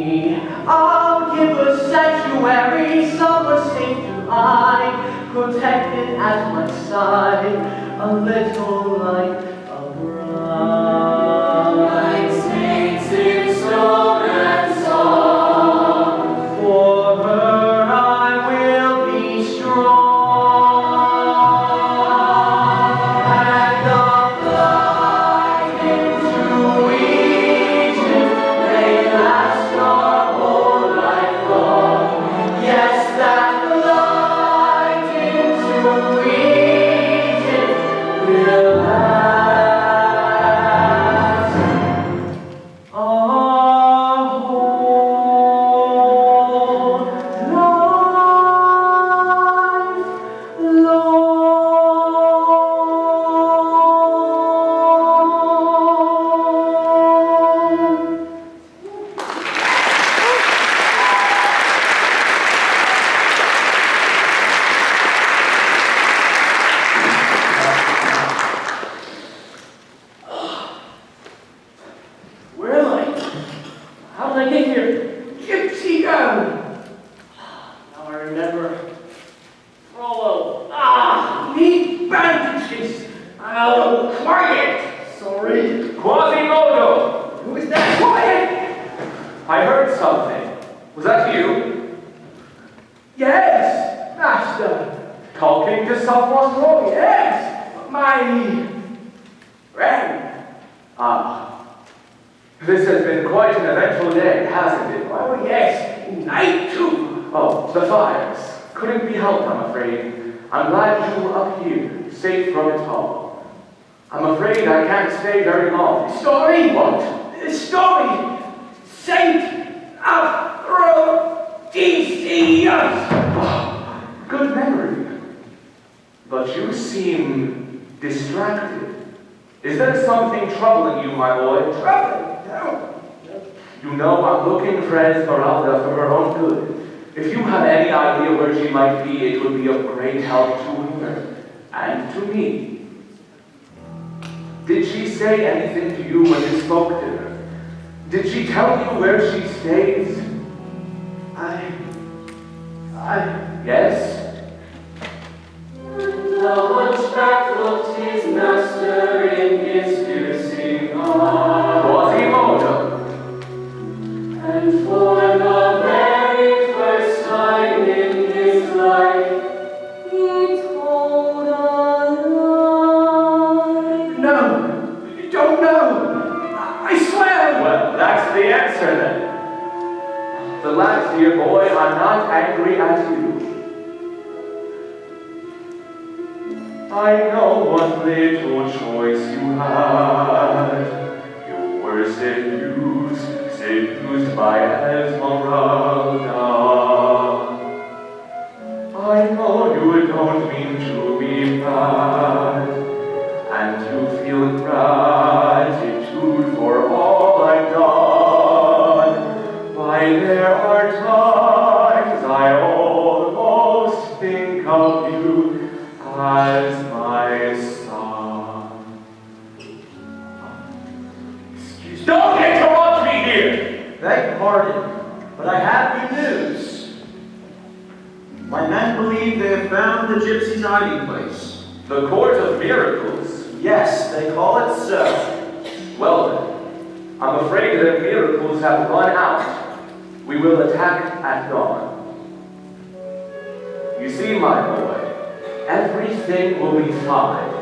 I'll give her sanctuary, somewhere safe to hide, protected at my side, a little like a bride. Like saints in stone and song. For her I will be strong, and the flight into Egypt may last our whole life long. Yes, that flight into Egypt will last. I get here? Gypsy girl. Now I remember. Frollo. Need bandages. Oh, quiet. Sorry. Quasimodo! Who is that? Quiet. I heard something. Was that you? Yes, master. Talking to someone? Oh, yes, my friend. This has been quite an eventful day, hasn't it? Oh, yes, night too. Oh, the fires. Couldn't be helped, I'm afraid. I'm glad you are up here, safe from it all. I'm afraid I can't stay very long. Story? What? Story. Saint Aphrodisias. Good memory. But you seem distracted. Is there something troubling you, my boy? Trouble? No. You know I'm looking for Esmeralda for her own good. If you have any idea where she might be, it would be of great help to her and to me. Did she say anything to you when you spoke to her? Did she tell you where she stays? Yes? The hunchback looked his master in his piercing eye, Quasimodo. and for the very first time in his life, he told a lie. No, you don't know. I swear. Well, that's the answer then. The last, dear boy, I'm not angry at you. I know what little choice you had. You were seduced by Esmeralda. I know you don't mean to be bad, and you feel gratitude for all I've done. Why, there are times I almost think of you as my son. Excuse me. Don't interrupt me here! Beg pardon, but I have good news. My men believe they have found the gypsy's hiding place. The Court of Miracles? Yes, they call it so. Well then, I'm afraid that miracles have run out. We will attack at dawn. You see, my boy, everything will be fine.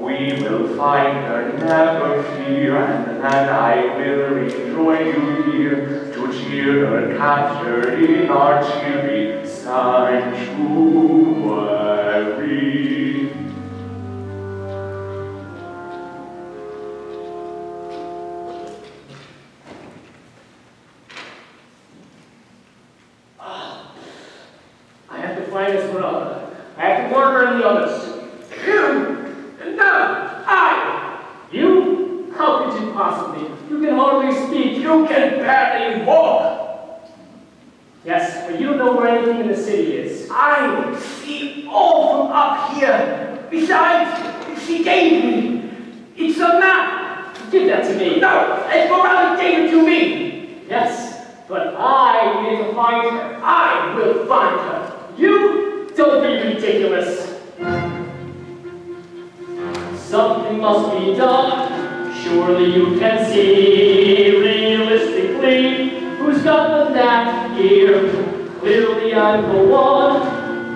We will find her, never fear, and then I will rejoin you here to cheer her capture in our cheery sanctuary. I have to find Esmeralda. I have to warn her and the others. You? No, I. You? How could you possibly? You can hardly speak. You can barely walk. Yes, but you don't know where anything in the city is. I see all from up here. Besides, she gave me. It's a map. Give that to me. No, Esmeralda gave it to me. Yes, but I need to find her. I will find her. You? Don't be ridiculous. Something must be done. Surely you can see realistically who's got the knack here. Clearly I'm the one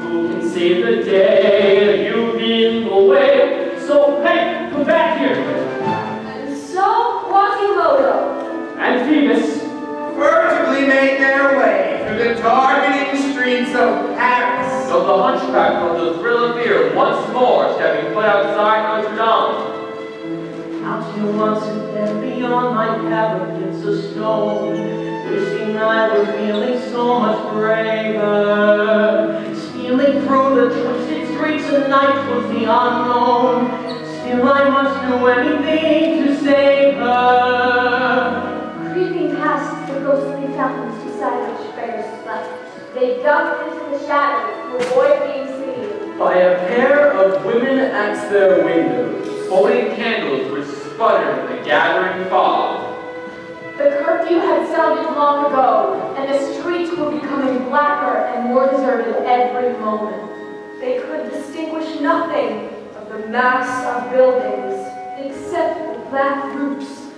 who can save the day. You've been away. So hey, come back here. And so Quasimodo And Phoebus. Furtively made their way through the darkening streets of Paris. So the hunchback felt the thrill of fear once more stepping foot outside Notre Dame. Out here once and beyond my parapets of stone, wishing I were feeling so much braver. Stealing through the twisted streets at night was the unknown. Still I must do anything to save her. Creeping past the ghostly fountains beside which bears slept, they ducked into the shadows to avoid being seen. By a pair of women at their windows, holding candles which sputtered in the gathering fog. The curfew curfew had sounded long ago, and the streets were becoming blacker and more deserted every moment. They could distinguish nothing of the mass of buildings, except the black roofs,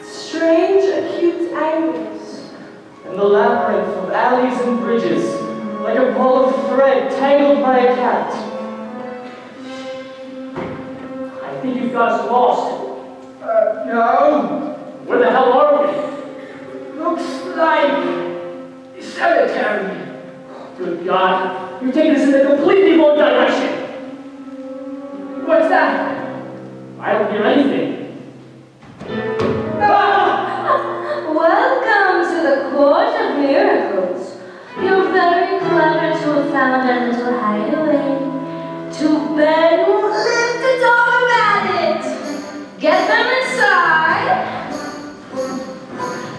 strange acute angles. And the labyrinth of alleys and bridges, like a ball of thread tangled by a cat. I think you've got us lost. No. Where the hell are we? Looks like a cemetery. Good God, you're taking us in a completely wrong direction. What's that? I don't hear anything. Welcome to the Court of Miracles. You're very clever to have found a little hideaway. Too bad you won't live to talk about it. Get them inside.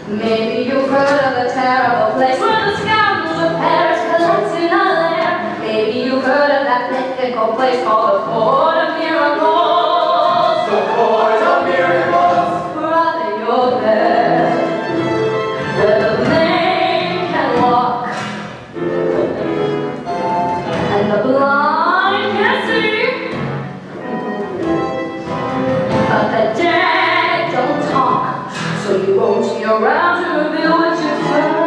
Maybe you've heard of the terrible place where the scoundrels of Paris collect in a lair. Maybe you've heard of that mythical place called the Court of Miracles. The Court of Miracles. Brother, you're there, where the lame can walk, and the blind can see, but the dead don't talk, so you won't be around to reveal what you found.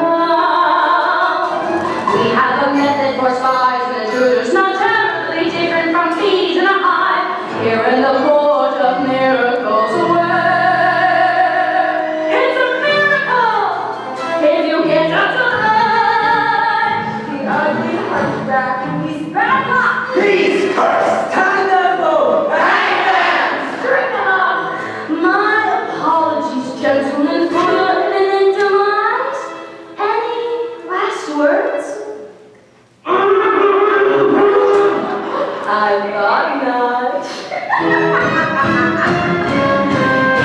We have a method for spies and intruders, not terribly different from thieves in a hive, here in the Court of Miracles. It's a miracle if you get out alive. The ugly hunchback, he's bad luck. He's cursed. Time to vote. Hang them. String him up. My apologies, gentlemen, for your imminent demise. Any last words? I thought not.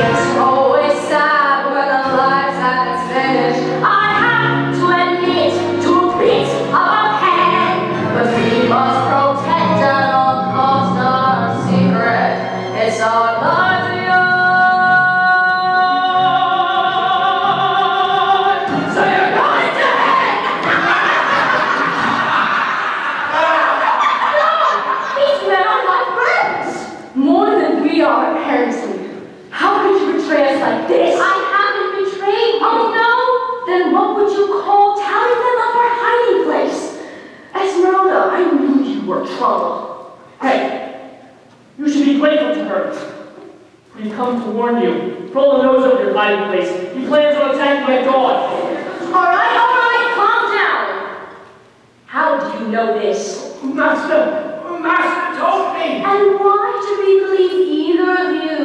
It's always sad when a life's at its finish. I have to admit to a bit of a pang, but we must protect at all costs our secret. It's our lives beyond. So you're going to hell! These men are my friends! More than we are, Hansen. How could you betray us like this? I haven't betrayed you. Oh no? Then what would you call telling them of our hiding place? Esmeralda, I knew you were trouble. Hey, you should be grateful to her. We've come to warn you. Frollo knows of your hiding place. He plans on attacking my dog. All right, calm down. How do you know this? Master told me. And why do we believe either of you?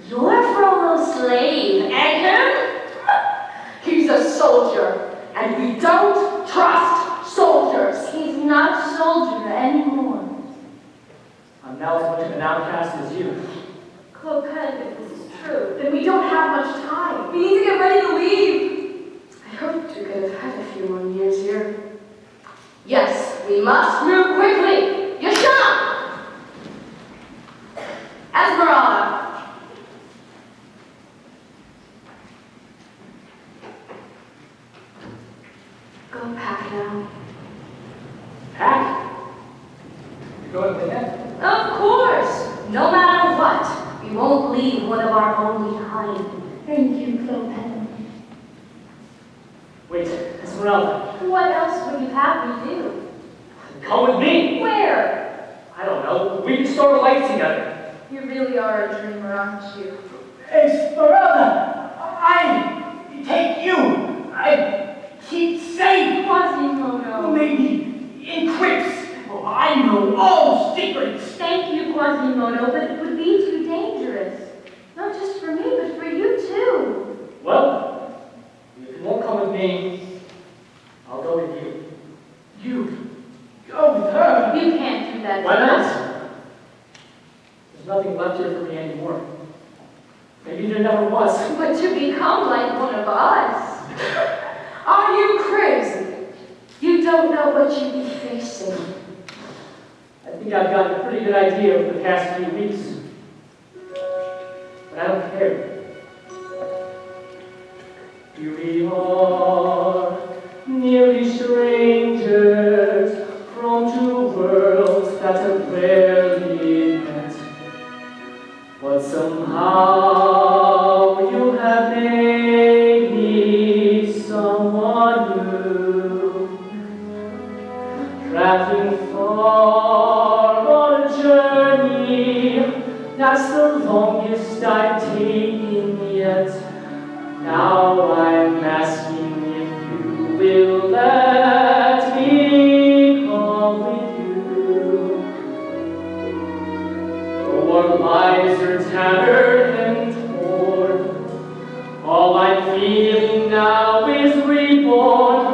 You're Frollo's slave, Agnus? He's a soldier, and we don't trust soldiers. He's not a soldier anymore. I'm now as much of an outcast as you. Clearview, if this is true, then we don't have much time. We need to get ready to leave. I hoped you could have had a few more years here. Yes, we must move quickly. Yashan! Esmeralda. Go pack now. Pack? You're going with that? Of course. No matter what, we won't leave one of our own behind. Thank you, Clearview. Wait, Esmeralda, What else would you have me do? come with me. Where? I don't know. We can start a life together. You really are a dreamer, aren't you? Esmeralda, I take you. I keep safe. Quasimodo. Maybe in crypts. Oh, I know all secrets. Thank you, Quasimodo, but it would be too dangerous. Not just for me, but for you too. Well, if you won't come with me, I'll go with you. You go with her. You can't do that. Why not? There's nothing left here for me anymore. Maybe there never was. But to become like one of us? Are you crazy? You don't know what you'd be facing. I think I've gotten a pretty good idea over the past few weeks. But I don't care. Here we are, nearly strangers from two worlds that have rarely met. But somehow you have made me someone new. Traveling far on a journey, that's the longest I've taken yet. Now I'm asking if you will let me come with you. Though our lives are tattered and torn, all I'm feeling now is reborn.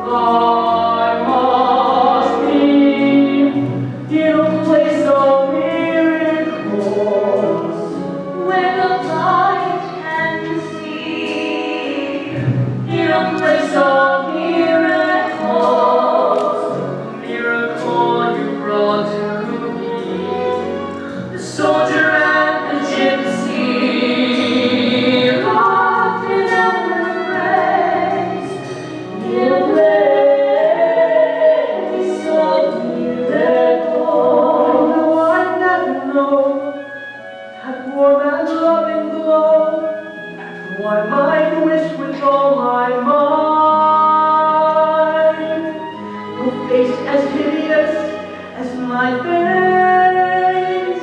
I must be in a place of miracles, Where the light can see. in a place of miracles, a miracle you brought to me, the soldier and the gypsy, locked in our embrace, in a place of miracles. No, I never know that warm and loving glow. I might wish with all my mind, your face as hideous as my face,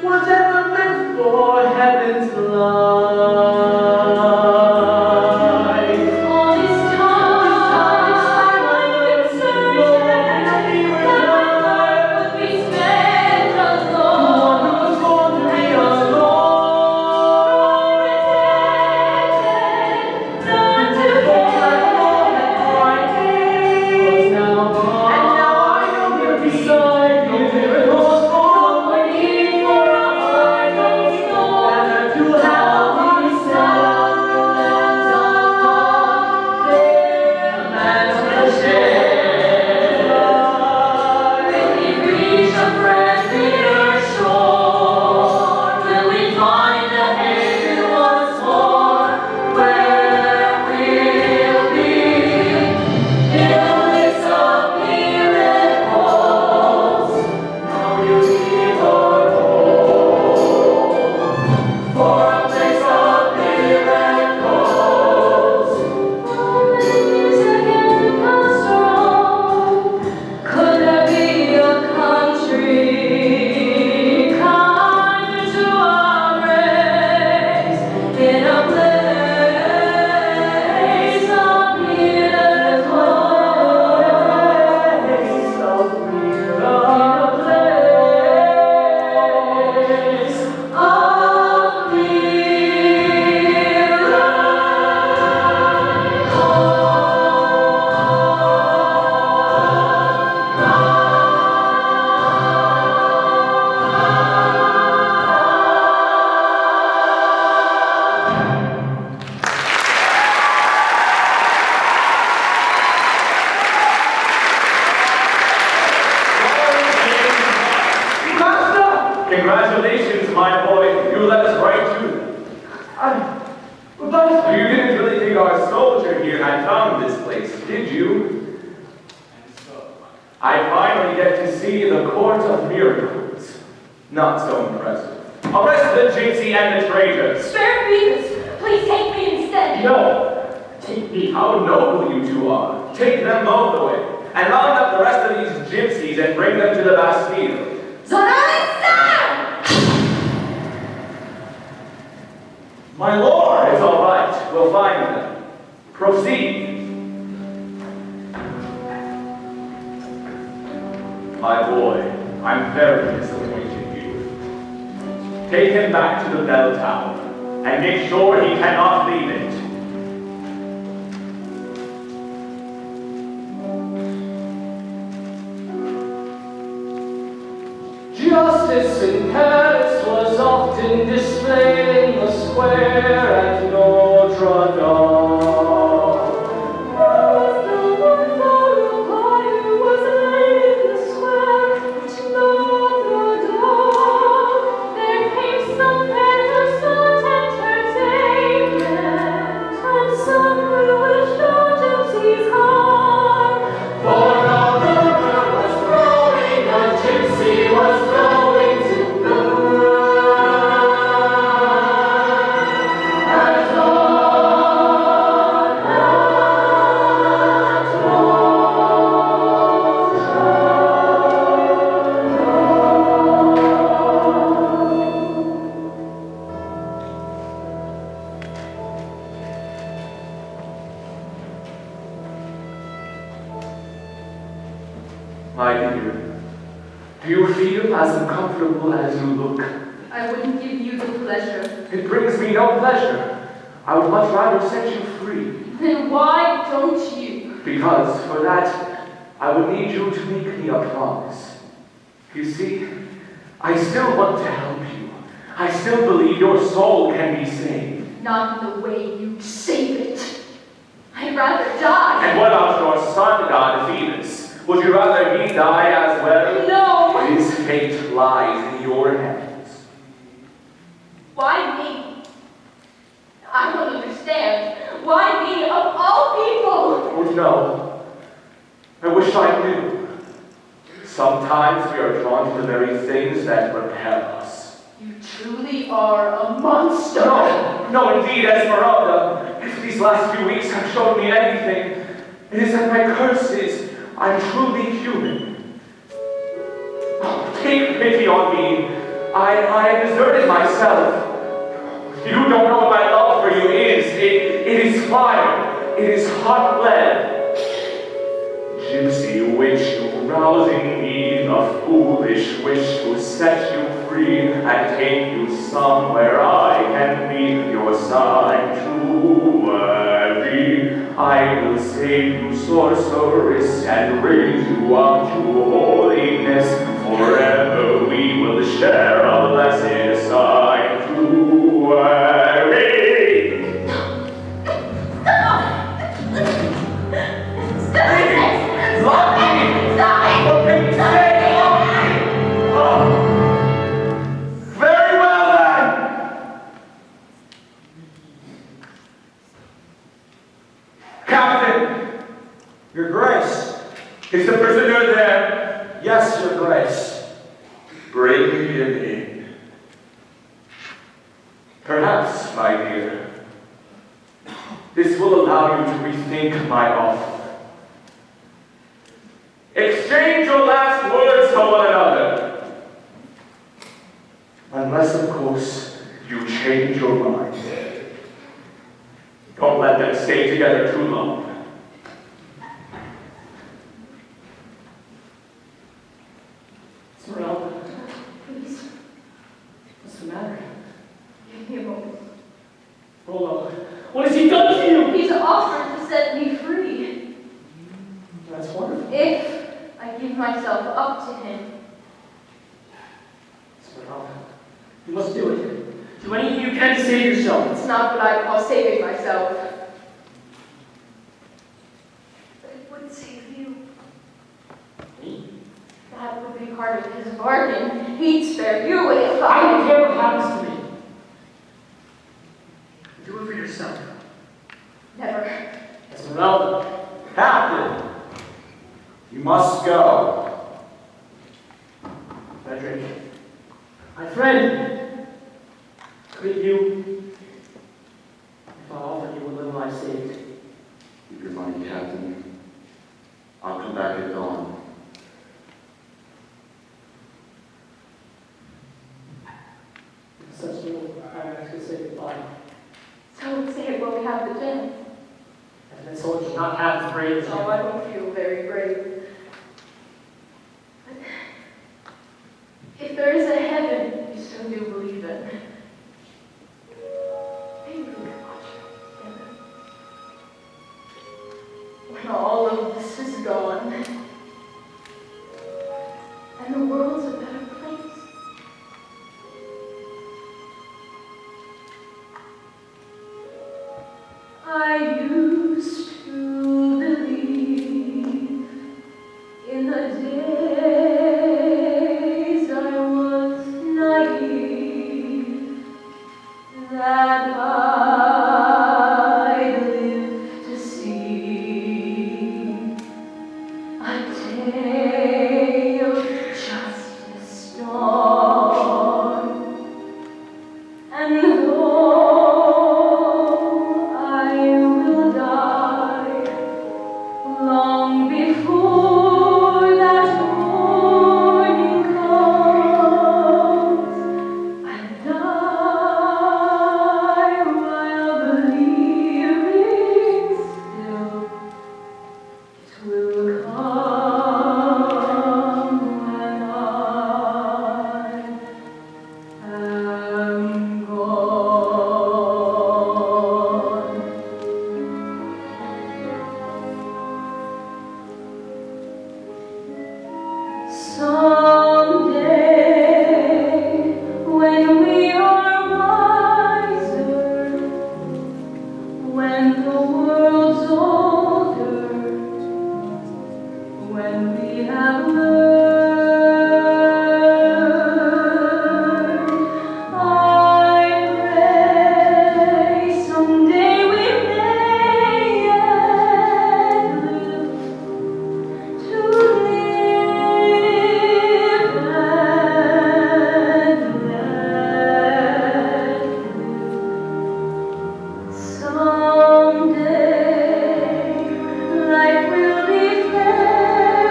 whatever meant for heaven's light. All this time I've been certain that my life would be spent alone. Congratulations, my boy. You led us right to them. But You didn't really think our soldier here had found this place, did you? And so, I finally get to see the Court of Miracles. Not so impressive. Arrest the gypsy and the traitor. Spare Beavis, please take me instead. No! Take me. How noble you two are. Take them both away. And round up the rest of these gypsies and bring them to the Bastille. My lord! It's all right. We'll find them. Proceed. My boy, I'm very disappointed in you. Take him back to the bell tower and make sure he cannot leave it. Justice in Paris was often displayed in the square at Notre Dame. My dear, do you feel as uncomfortable as you look? I wouldn't give you the pleasure. It brings me no pleasure. I would much rather set you free. Then why don't you? Because for that, I would need you to make me a promise. You see, I still want to help you. I still believe your soul can be saved. Not the way you'd save it. I'd rather die. And what about your son, God Phoebus? Would you rather he die as well? No! His fate lies in your hands. Why me? I don't understand. Why me of all people? Oh no. I wish I knew. Sometimes we are drawn to the very things that repel us. You truly are a monster. No, indeed, Esmeralda. If these last few weeks have shown me anything, it is that my curse is I'm truly human. Oh, take pity on me. I have deserted myself. You don't know what my love for you is. It is fire. It is hot lead. Gypsy witch, you rousing me, a foolish wish to set you free and take you somewhere I can be your sanctuary. I will save you, sorceress, and raise you up to holiness. Forever we will share a blessed sanctuary. Very well then. Captain! Your Grace. Is the prisoner there? Yes, Your Grace. Bring him in. Perhaps, my dear, this will allow you to rethink my offer. Exchange your last words for one another. Unless, of course, you change your mind. Don't let them stay together too long. Esmeralda, Please, what's the matter? give me a moment. Rollo, what has he done to you? He's offered to set me free. That's wonderful. If I give myself up to him. Esmeralda, you must do it. Do anything you can to save yourself. It's not what I call saving myself. But it would save you. Me? That would be part of his bargain. He'd spare you if I don't care what happens to me. Do it for yourself. Never. Esmeralda. Captain, you must go. Frederick. My friend. Could you, if I offered you a little I saved? Keep your money, Captain. I'll come back at dawn. Such little, I'm going to say goodbye. So say it when we have the chance. And that soldier not half as brave as Oh, I don't feel very brave. But if there is a heaven you still do believe in, maybe we could watch it together. When all of this is gone, and the world's a better place. I used to believe in the days I was naive, that I'd live to see a day of justice dawn, and though I will when the world's older, when we have learned, I pray someday we may yet live to live and let someday life will be fair.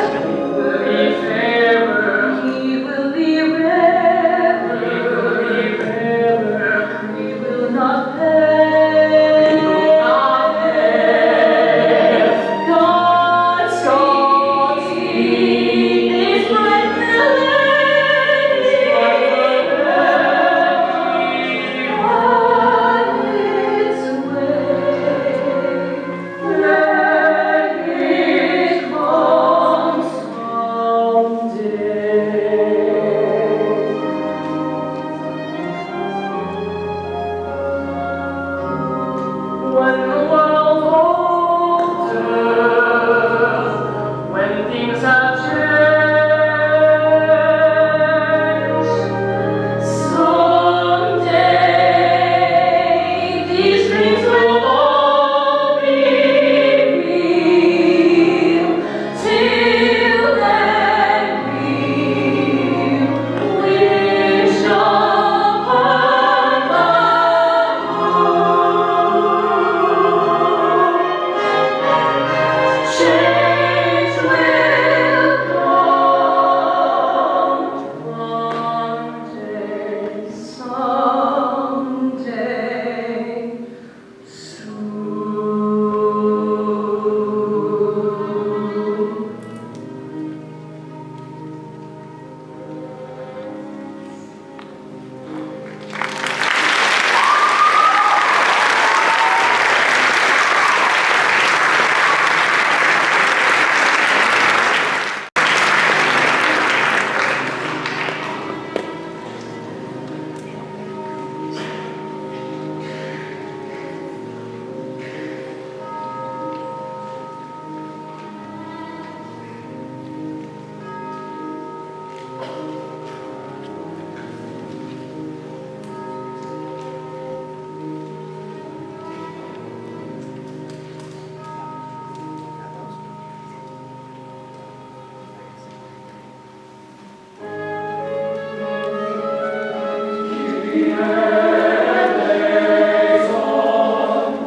He will be rarer. We will not perish. Godspeed, this life will end. On its way, let it come someday. When the world's older, when things have changed, someday these dreams will all be real. Till then we wish upon the change will come one day, someday, soon.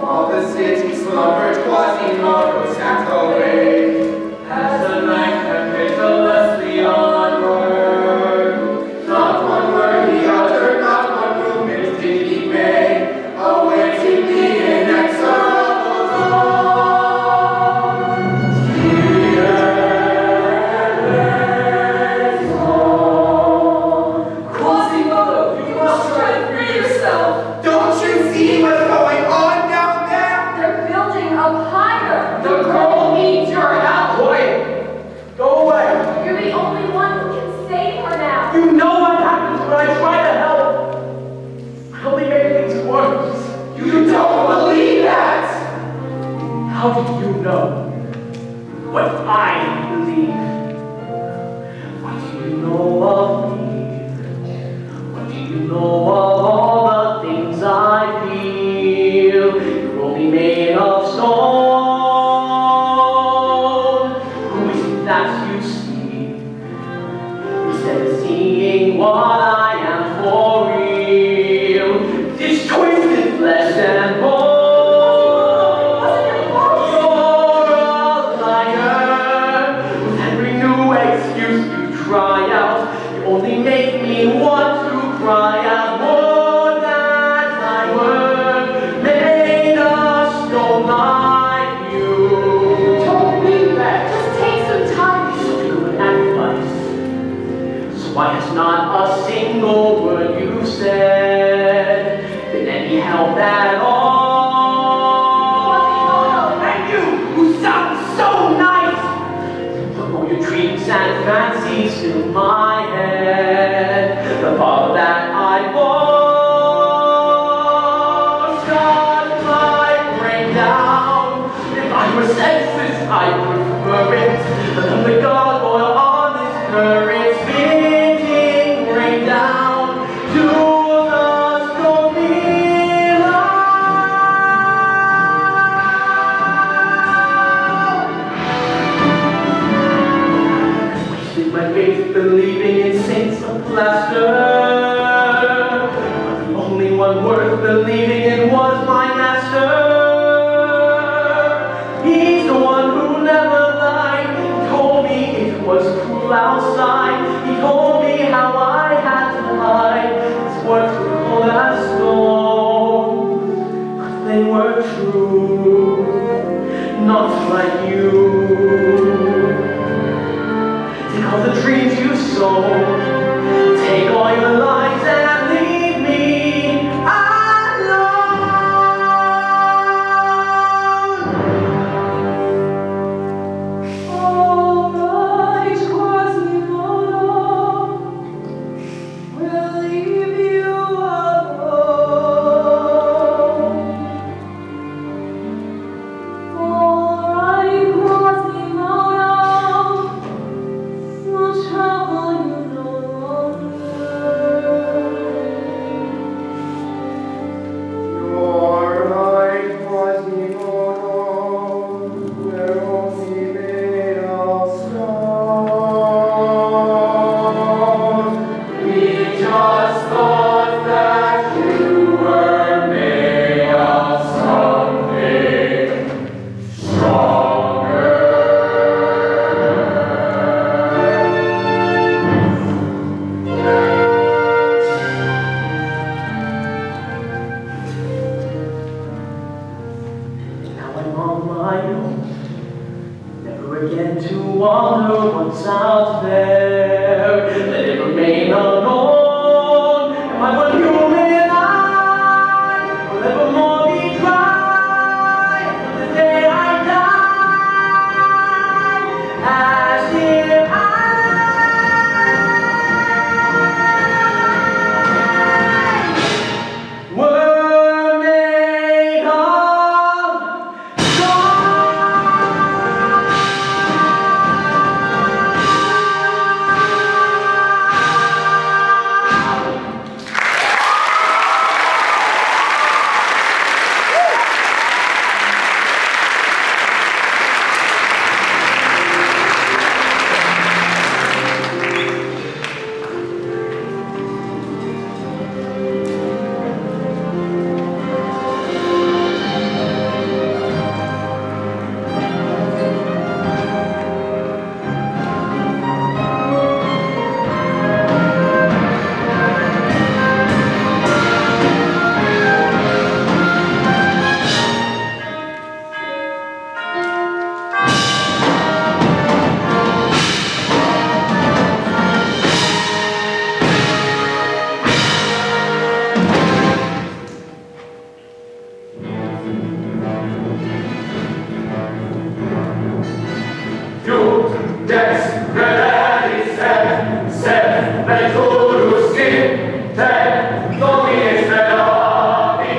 All the city slumbered, Quasimodo sacked away. As the night had pitilessly onward, Not one word he uttered, not one movement did he make, awaiting the inexorable dawn. Quasimodo, you must try to free yourself. Don't you see what's going on down there? They're building up higher. The girl needs your help. Quiet! Go away! You're the only one who can save her now. You know what happens when I try to help! I only make things worse. You don't believe that! How do you know what I believe? What do you know of me? What do you know of all the things I feel? You're only made of stone. Who is it that you see? Instead of seeing what I am for real, this twisted flesh and bone. You're a liar. With every new excuse you try out, you only make me want to cry out more than my word. Made of stone like you. Don't mean that. Just take some time. Good advice. So why has not a single word you said been any help at all? And you, who sound so nice, put all your dreams and fancies to my head. The father that I was, God, my brain I prefer it than the gargoyle on this current spitting rain down to the stormy line. Wasted my faith believing in saints of plaster, but the only one worth believing in was my master. He's the one who never lied. He told me it was cool outside. He told me how I had to hide. His words were cold as stone, but they were true, not like you. Take all the dreams you sold, take all your lies and leave me alone. All right, Quasimodo, we'll leave you alone. All right, Quasimodo, we'll trouble you no longer. Your light was immortal, where only made of stone. We just thought that you were made of something stronger. Now I'm on my own, never again to wonder what's out there. Let it remain unknown. Am I one human eye will evermore be dry till the day I die? As if I were made of Judex Crederis sed venturus in te dominis Dei,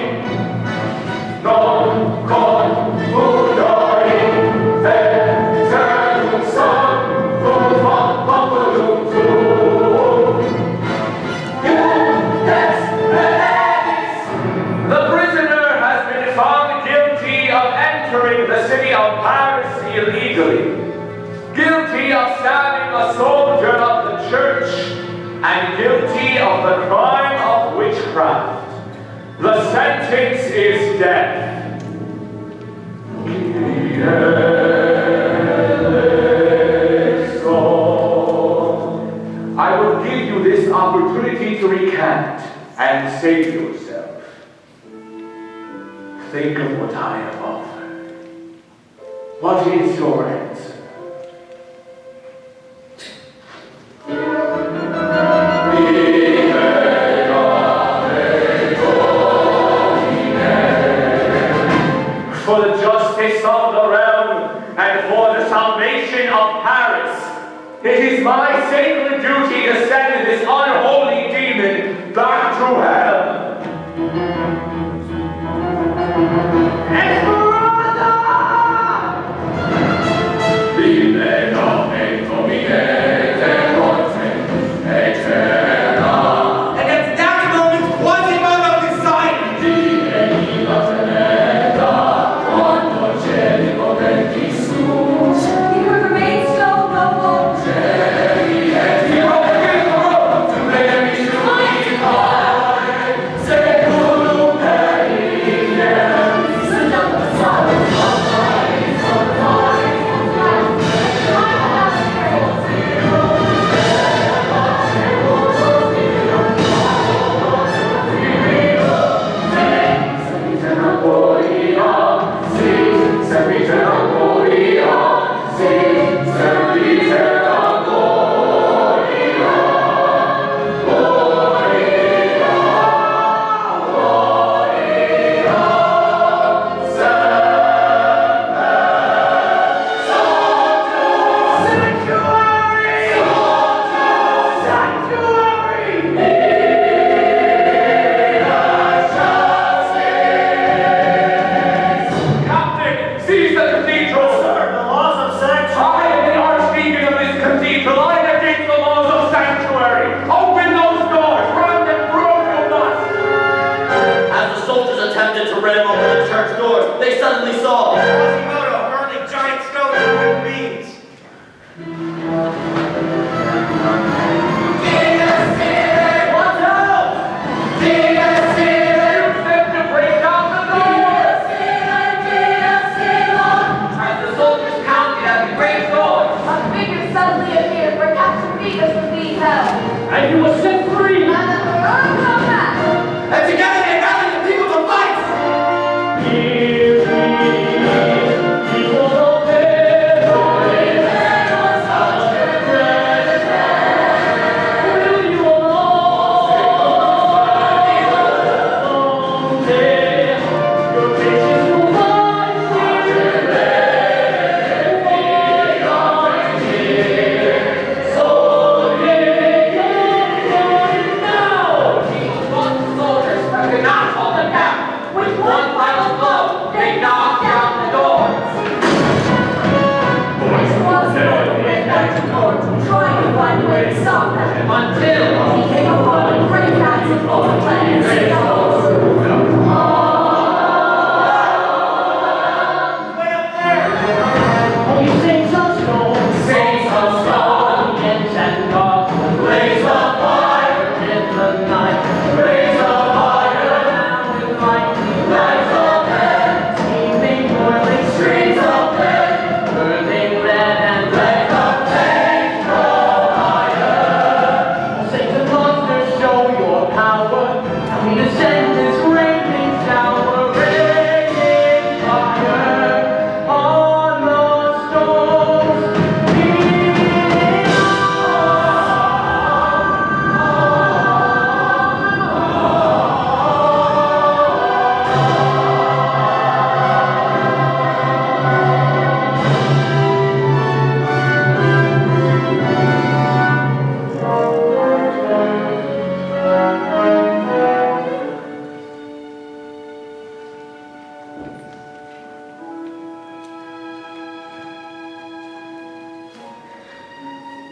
non confundiori veterum sanctum populum tuum. Judex Crederis. The prisoner has been found guilty of entering the city of Paris illegally, guilty of stabbing a soldier of the church, and guilty of the crime of witchcraft. The sentence is death. I will give you this opportunity to recant and save yourself. Think of what I have offered. What is your answer? For the justice of the realm and for the salvation of Paris, it is my sacred duty to send this unholy demon back to hell. Esmeralda!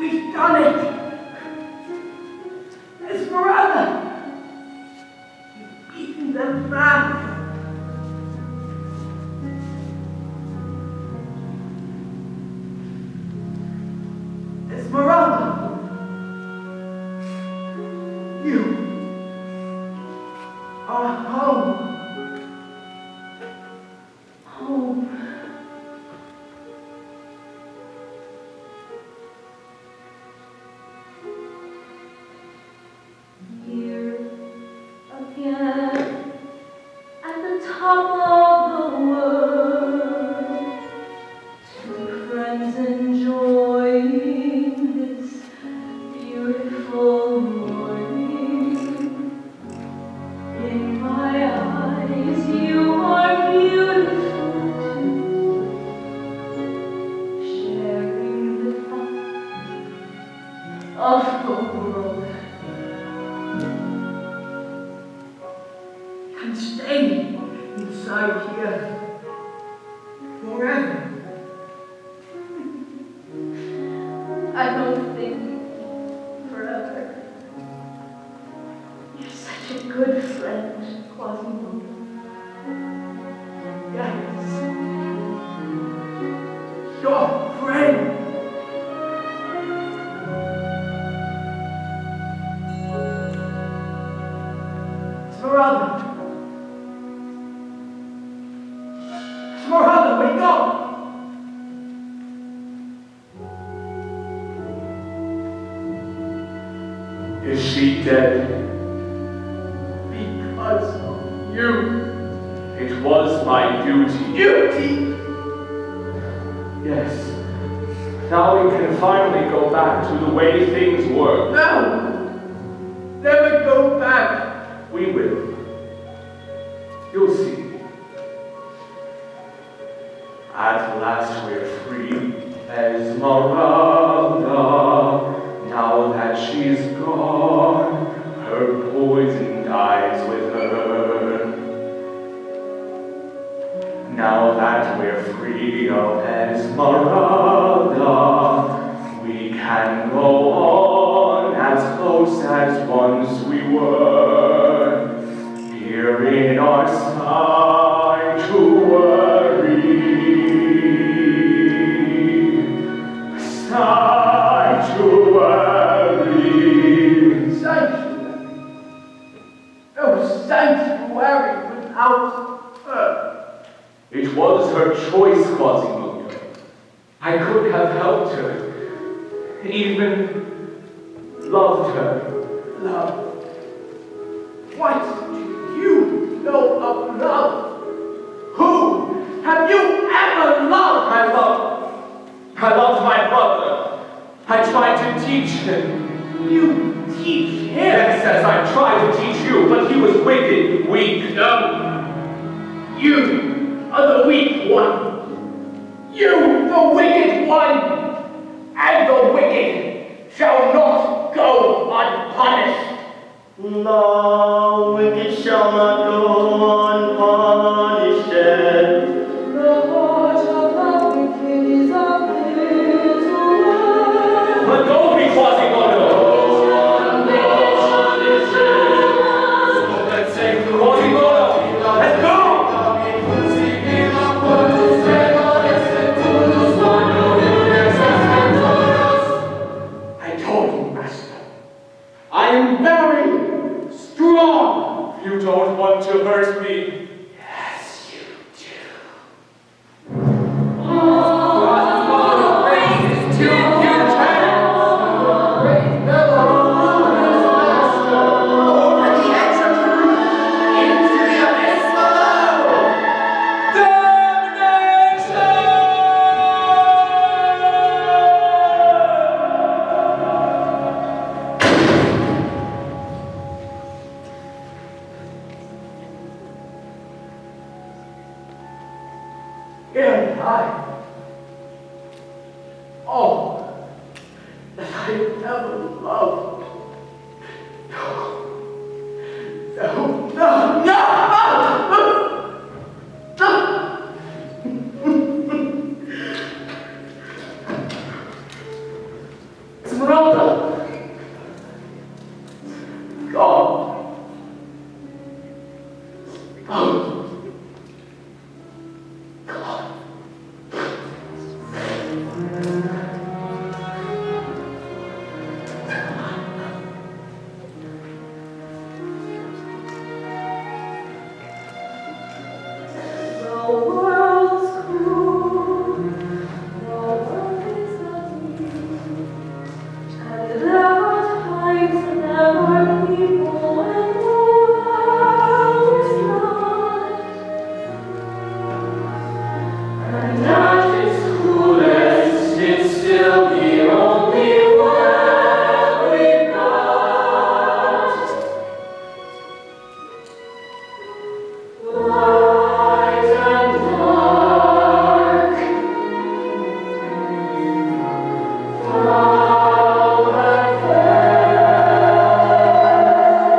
We've done it! Esmeralda! You've beaten the man! Esmeralda! You are home! Home. Here again, at the top of the world, two friends enjoying this beautiful morning. In my eyes, you are beautiful too, sharing the thought of the world. And stay inside here forever. I don't think forever. You're such a good friend, Quasimodo. Yes. Your friend. Esmeralda. Esmeralda, wake up! Is she dead? Because of you. It was my duty. Duty! Yes. Now we can finally go back to the way things were. No! Never go back. We will. You'll see. At last we're free, Esmeralda. Now that she's gone, her poison dies with her. Now that we're free of Esmeralda, we can go on as close as once we were. Here in our sanctuary, sanctuary. Sanctuary. No sanctuary without her. It was her choice, Quasimodo. I could have helped her, even loved her. Love. What do you know of love? Who have you ever loved? I loved my brother. I tried to teach him. You teach him? Yes, as I tried to teach you, but he was wicked, weak. No. You are the weak one. You, the wicked one. And the wicked shall not go unpunished. The wicked shall not go unpunished. The heart of the wicked is a bitter world. Let go of me, Quasimodo! Quasimodo! Let go! I told you, Master. I am very strong. You don't want to hurt me. Yes, you do. And I, all that I ever loved. No! world's cruel, the world is not new, and there are times when there are people when the world is not, and at its coolest, it's still the only world we've got. Light and dark, foul and fair, out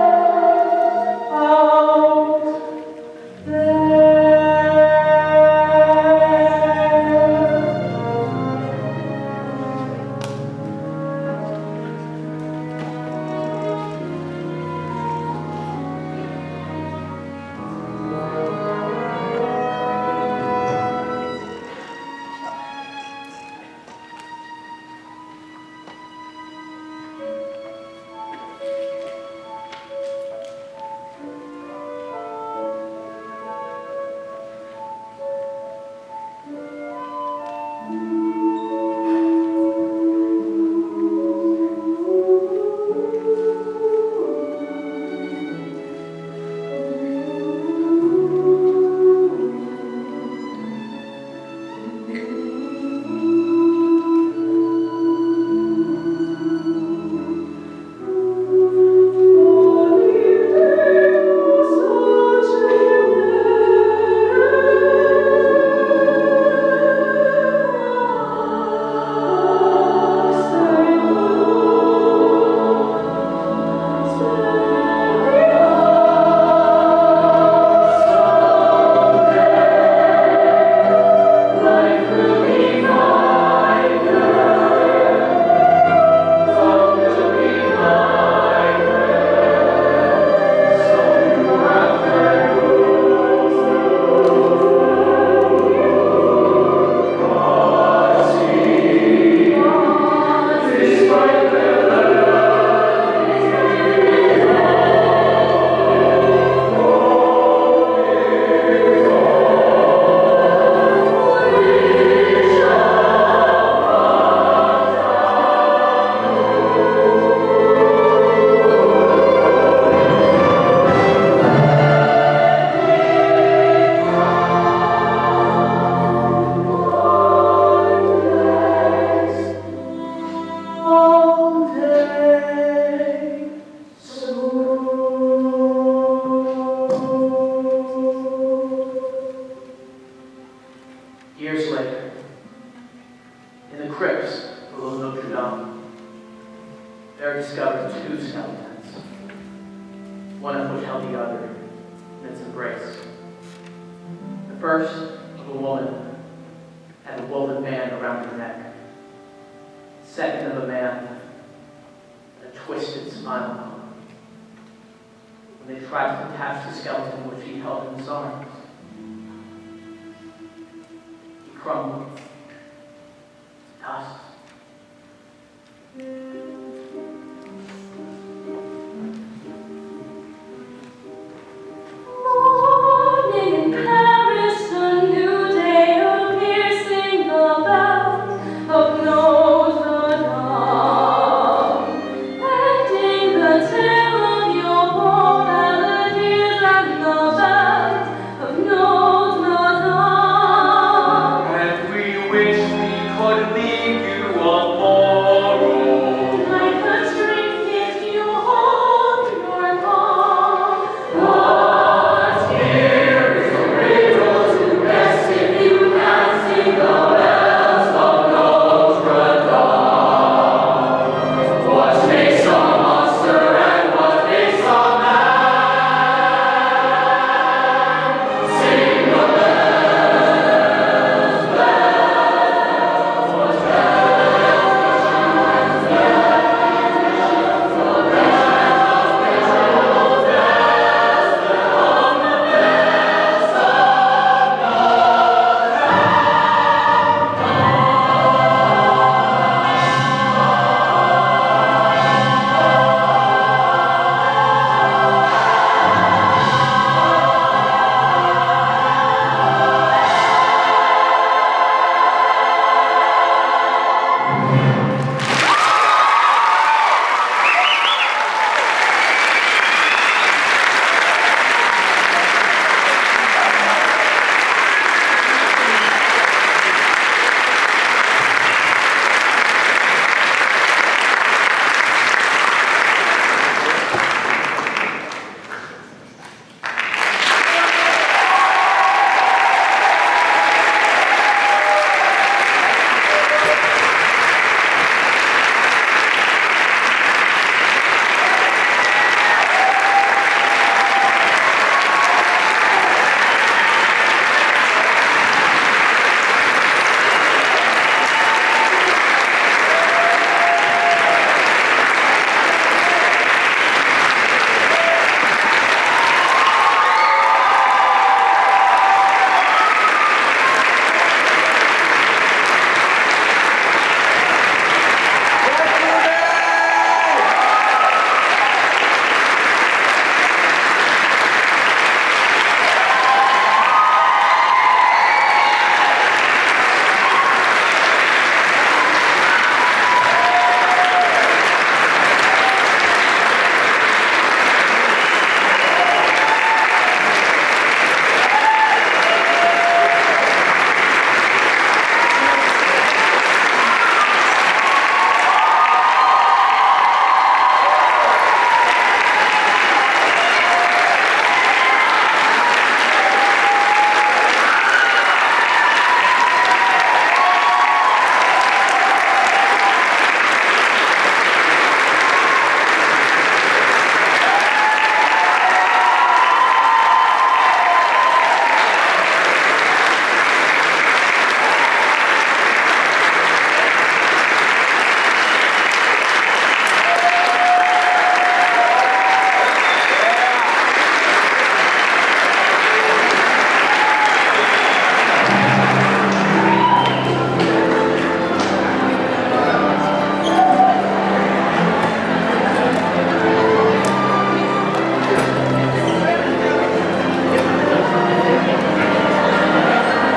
Years later, in the crypts below Notre Dame, there are discovered two skeletons, one of which held the other in its embrace. The first of a woman had a woven band around her neck. The second of a man had a twisted spinal cord. When they tried to attach the skeleton which he held in his arms, he crumbled